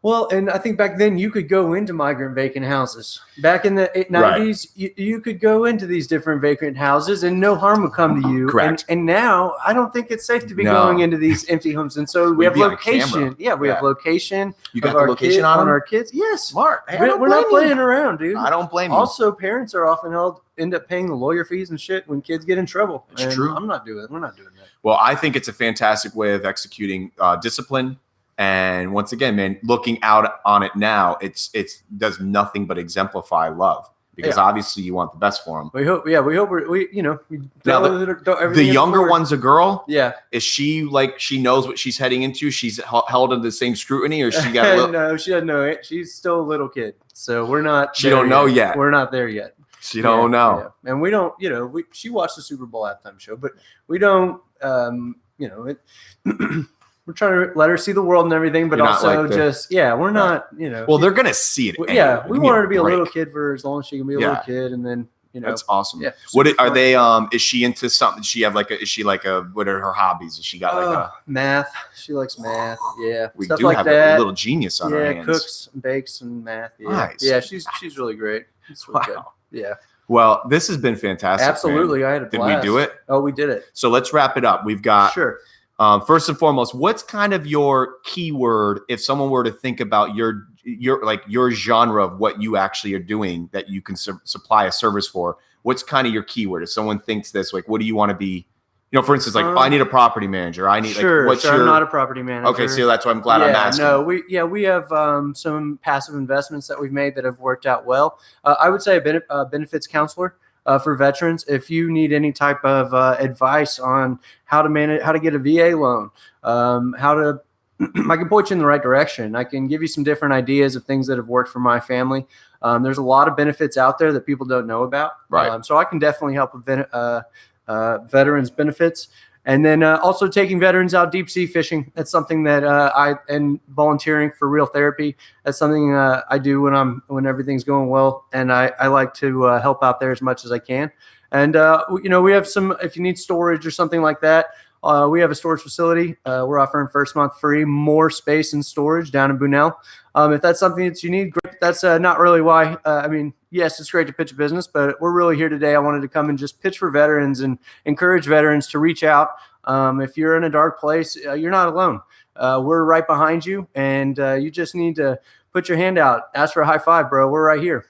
Well, and I think back then you could go into migrant vacant houses. Back in the 90s, you could go into these different vacant houses and no harm would come to you. Correct. And now I don't think it's safe to be going into these empty homes. And so we have location. Yeah, we have location. You got the location on our kids. Yes. Smart. Hey, we're not playing around, dude. I don't blame you. Also, parents are often end up paying the lawyer fees and shit when kids get in trouble. It's true. We're not doing that. Well, I think it's a fantastic way of executing discipline. And once again, man, looking out on it now, it does nothing but exemplify love because obviously you want the best for them. We hope the younger one's a girl. Yeah. Is she like, she knows what she's heading into? She's held under the same scrutiny or she got No, she doesn't know it. She's still a little kid. So we're not. She don't know yet. We're not there yet. She don't know. Yeah. And we don't, she watched the Super Bowl halftime show, but we don't, we're trying to let her see the world and everything, but also we're not, Well, they're going to see it. Anyway. Yeah. We want her to be a little kid for as long as she can be a little kid. And then, that's awesome. Yeah. Are they, is she into something? Does she have what are her hobbies? Has she got math? She likes math. Yeah. We stuff do like have that. a little genius on her hands. Cooks, bakes, and math. Yeah. Nice. Yeah. She's really great. It's really good. Yeah. Well, this has been fantastic. Absolutely. Man. I had a blast. Did we do it? Oh, we did it. So let's wrap it up. We've got first and foremost, what's kind of your keyword if someone were to think about your genre of what you actually are doing that you can supply a service for? What's kind of your keyword? If someone thinks this, like, what do you want to be? For instance, like, I need a property manager. I need I'm not a property manager. Okay, so that's why I'm glad I'm asking. No, we have some passive investments that we've made that have worked out well. I would say a benefits counselor. for veterans. If you need any type of advice on how to manage, how to get a VA loan, I can point you in the right direction. I can give you some different ideas of things that have worked for my family. There's a lot of benefits out there that people don't know about. Right. So I can definitely help with veterans benefits. And then also taking veterans out deep sea fishing. That's something that and volunteering for Real Therapy. That's something I do when everything's going well. And I like to help out there as much as I can. And, we have some, if you need storage or something like that, we have a storage facility. We're offering first month free, more space and storage down in Bunnell. If that's something that you need, great. That's not really why. Yes, it's great to pitch a business, but we're really here today. I wanted to come and just pitch for veterans and encourage veterans to reach out. If you're in a dark place, you're not alone. We're right behind you, and you just need to put your hand out. Ask for a high five, bro. We're right here.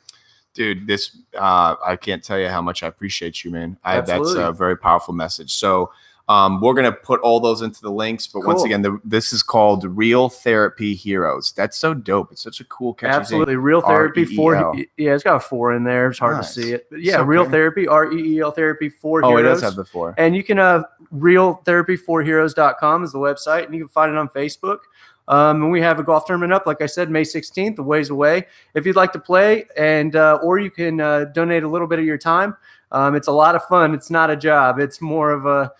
Dude, this I can't tell you how much I appreciate you, man. That's a very powerful message. So we're going to put all those into the links. But once again, this is called Real Therapy Heroes. That's so dope. It's such a cool catchy Absolutely. thing. Real Therapy R-E-E-L. yeah, it's got a 4 in there. It's hard to see it. But yeah, okay. Real Therapy, REEL Therapy for Heroes. Oh, it does have the 4. And you can, realtherapyforheroes.com is the website, and you can find it on Facebook. And we have a golf tournament up, like I said, May 16th, a ways away. If you'd like to play, and or you can donate a little bit of your time. It's a lot of fun. It's not a job. It's more of a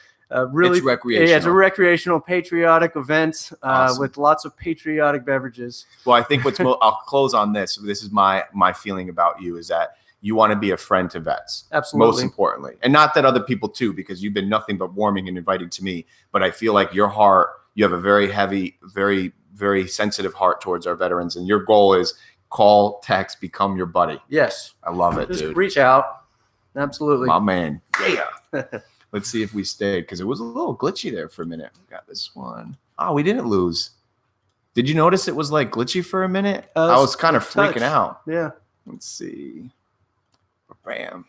really it's recreational. Yeah, it's a recreational, patriotic event Awesome. with lots of patriotic beverages. Well, I think I'll close on this. This is my feeling about you is that you want to be a friend to vets. Absolutely. Most importantly. And not that other people too, because you've been nothing but warming and inviting to me. But I feel like your heart, you have a very heavy, very, very sensitive heart towards our veterans. And your goal is call, text, become your buddy. Yes. I love it, Just dude. reach out. Absolutely. My man. Yeah. Let's see if we stayed, because it was a little glitchy there for a minute. We got this one. Oh, we didn't lose. Did you notice it was like glitchy for a minute? I was kind of freaking out. Yeah. Let's see. Bam.